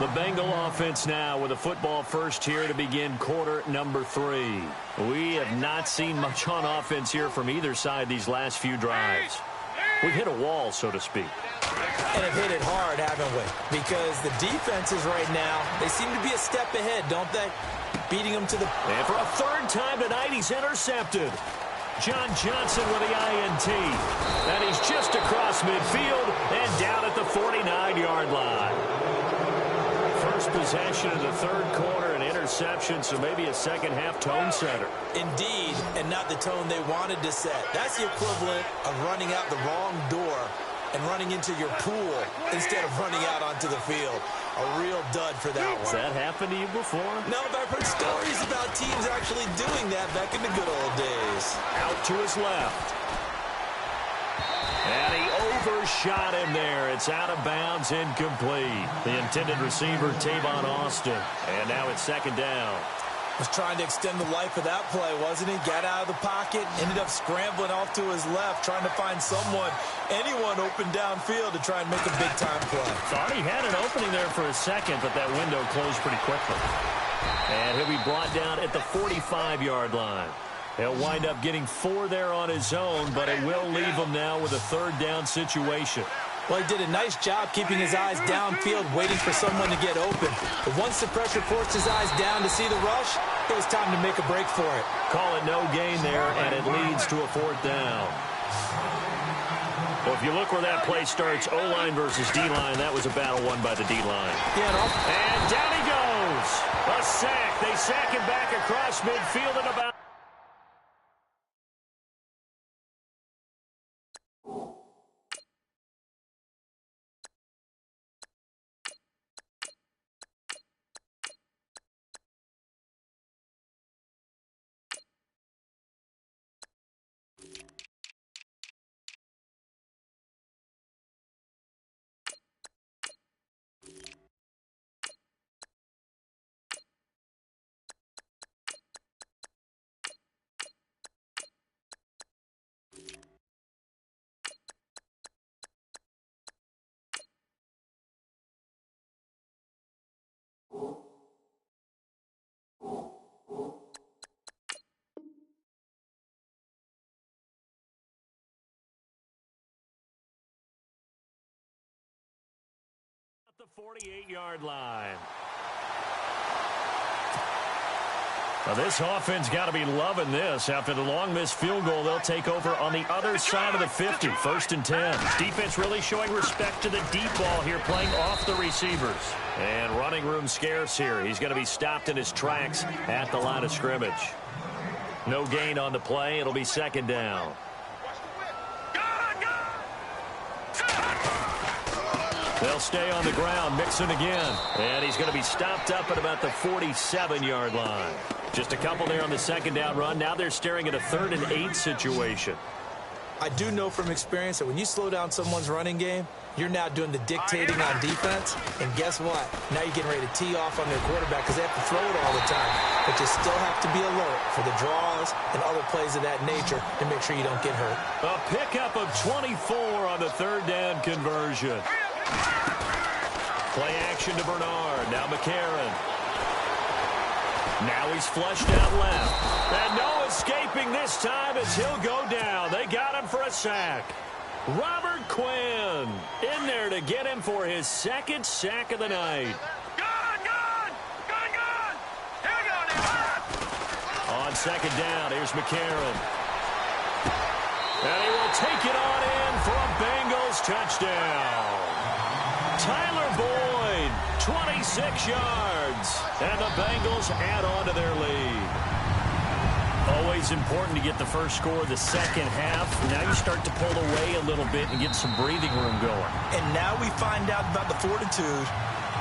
The Bengal offense now with a football first here to begin quarter number 3. We have not seen much on offense here from either side these last few drives. We've hit a wall, so to speak. And have hit it hard, haven't we? Because the defenses right now, they seem to be a step ahead, don't they? Beating them to the... And for a 3rd time tonight, he's intercepted. John Johnson with the INT. And he's just across midfield and down at the 49-yard line. First possession of the 3rd quarter, an interception, so maybe a second-half tone setter. Indeed, and not the tone they wanted to set. That's the equivalent of running out the wrong door and running into your pool instead of running out onto the field. A real dud for that one. Has that happened to you before? No, but I've heard stories about teams actually doing that back in the good old days. Out to his left. And he overshot him there. It's out of bounds, incomplete. The intended receiver, Tavon Austin. And now it's 2nd down. Was trying to extend the life of that play, wasn't he? Got out of the pocket, ended up scrambling off to his left, trying to find anyone open downfield to try and make a big-time play. Thought he had an opening there for a second, but that window closed pretty quickly. And he'll be brought down at the 45-yard line. He'll wind up getting 4 there on his own, but it will leave him now with a 3rd down situation. Well, he did a nice job keeping his eyes downfield, waiting for someone to get open. But once the pressure forced his eyes down to see the rush, it was time to make a break for it. Call it no gain there, and it leads to a 4th down. Well, if you look where that play starts, O-line versus D-line, that was a battle won by the D-line. And down he goes. A sack. They sack him back across midfield at about... The 48-yard line. Now this offense got to be loving this. After the long missed field goal, they'll take over on the other side of the 50. 1st and 10. Defense really showing respect to the deep ball here, playing off the receivers. And running room scarce here. He's going to be stopped in his tracks at the line of scrimmage. No gain on the play. It'll be 2nd down. They'll stay on the ground. Mixon again. And he's going to be stopped up at about the 47-yard line. Just a couple there on the 2nd down run. Now they're staring at a 3rd and 8 situation. I do know from experience that when you slow down someone's running game, you're now doing the dictating on defense. And guess what? Now you're getting ready to tee off on their quarterback because they have to throw it all the time. But you still have to be alert for the draws and other plays of that nature to make sure you don't get hurt. A pickup of 24 on the 3rd down conversion. Play action to Bernard. Now McCarron. Now he's flushed out left. And no escaping this time as he'll go down. They got him for a sack. Robert Quinn in there to get him for his second sack of the night. On second down, here's McCarron. And he will take it on in for a Bengals touchdown. Tyler Boyd, 26 yards. And the Bengals add on to their lead. Always important to get the first score of the second half. Now you start to pull away a little bit and get some breathing room going. And now we find out about the fortitude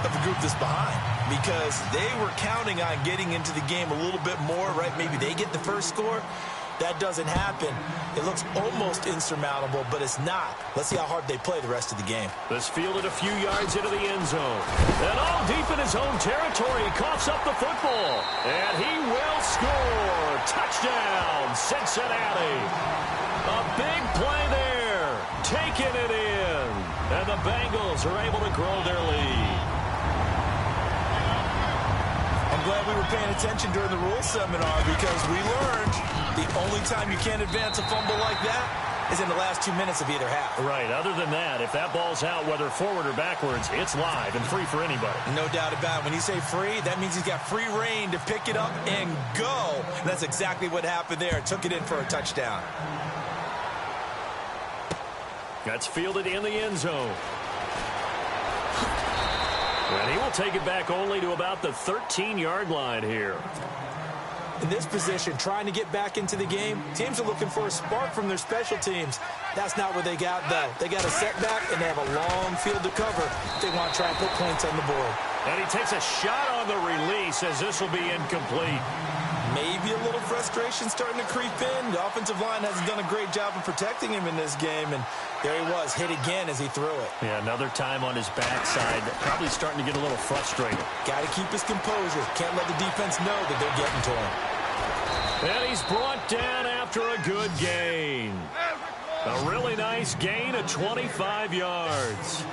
of the group that's behind, because they were counting on getting into the game a little bit more, right? Maybe they get the first score. That doesn't happen. It looks almost insurmountable, but it's not. Let's see how hard they play the rest of the game. This fielded a few yards into the end zone. And all deep in his own territory, he coughs up the football. And he will score. Touchdown, Cincinnati. A big play there. Taking it in. And the Bengals are able to grow their lead. I'm glad we were paying attention during the rules seminar, because we learned the only time you can't advance a fumble like that is in the last 2 minutes of either half. Right. Other than that, if that ball's out, whether forward or backwards, it's live and free for anybody. No doubt about it. When you say free, that means he's got free reign to pick it up and go. And that's exactly what happened there. Took it in for a touchdown. That's fielded in the end zone. And he will take it back only to about the 13-yard line here. In this position, trying to get back into the game, teams are looking for a spark from their special teams. That's not what they got, though. They got a setback, and they have a long field to cover. They want to try and put points on the board. And he takes a shot on the release as this will be incomplete. Maybe a little frustration starting to creep in. The offensive line hasn't done a great job of protecting him in this game, and there he was, hit again as he threw it. Yeah, another time on his backside, probably starting to get a little frustrated. Got to keep his composure. Can't let the defense know that they're getting to him. And he's brought down after a good gain. A really nice gain of 25 yards.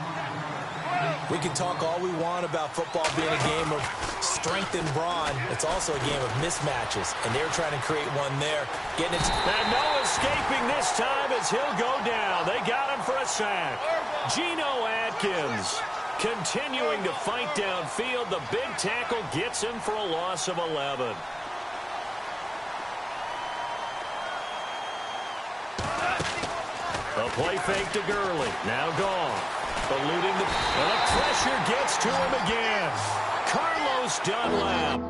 We can talk all we want about football being a game of strength and brawn. It's also a game of mismatches, and they're trying to create one there. Getting it. And no escaping this time as he'll go down. They got him for a sack. Geno Atkins continuing to fight downfield. The big tackle gets him for a loss of 11. The play fake to Gurley. Now gone. Eluding the pressure gets to him again. Carlos Dunlap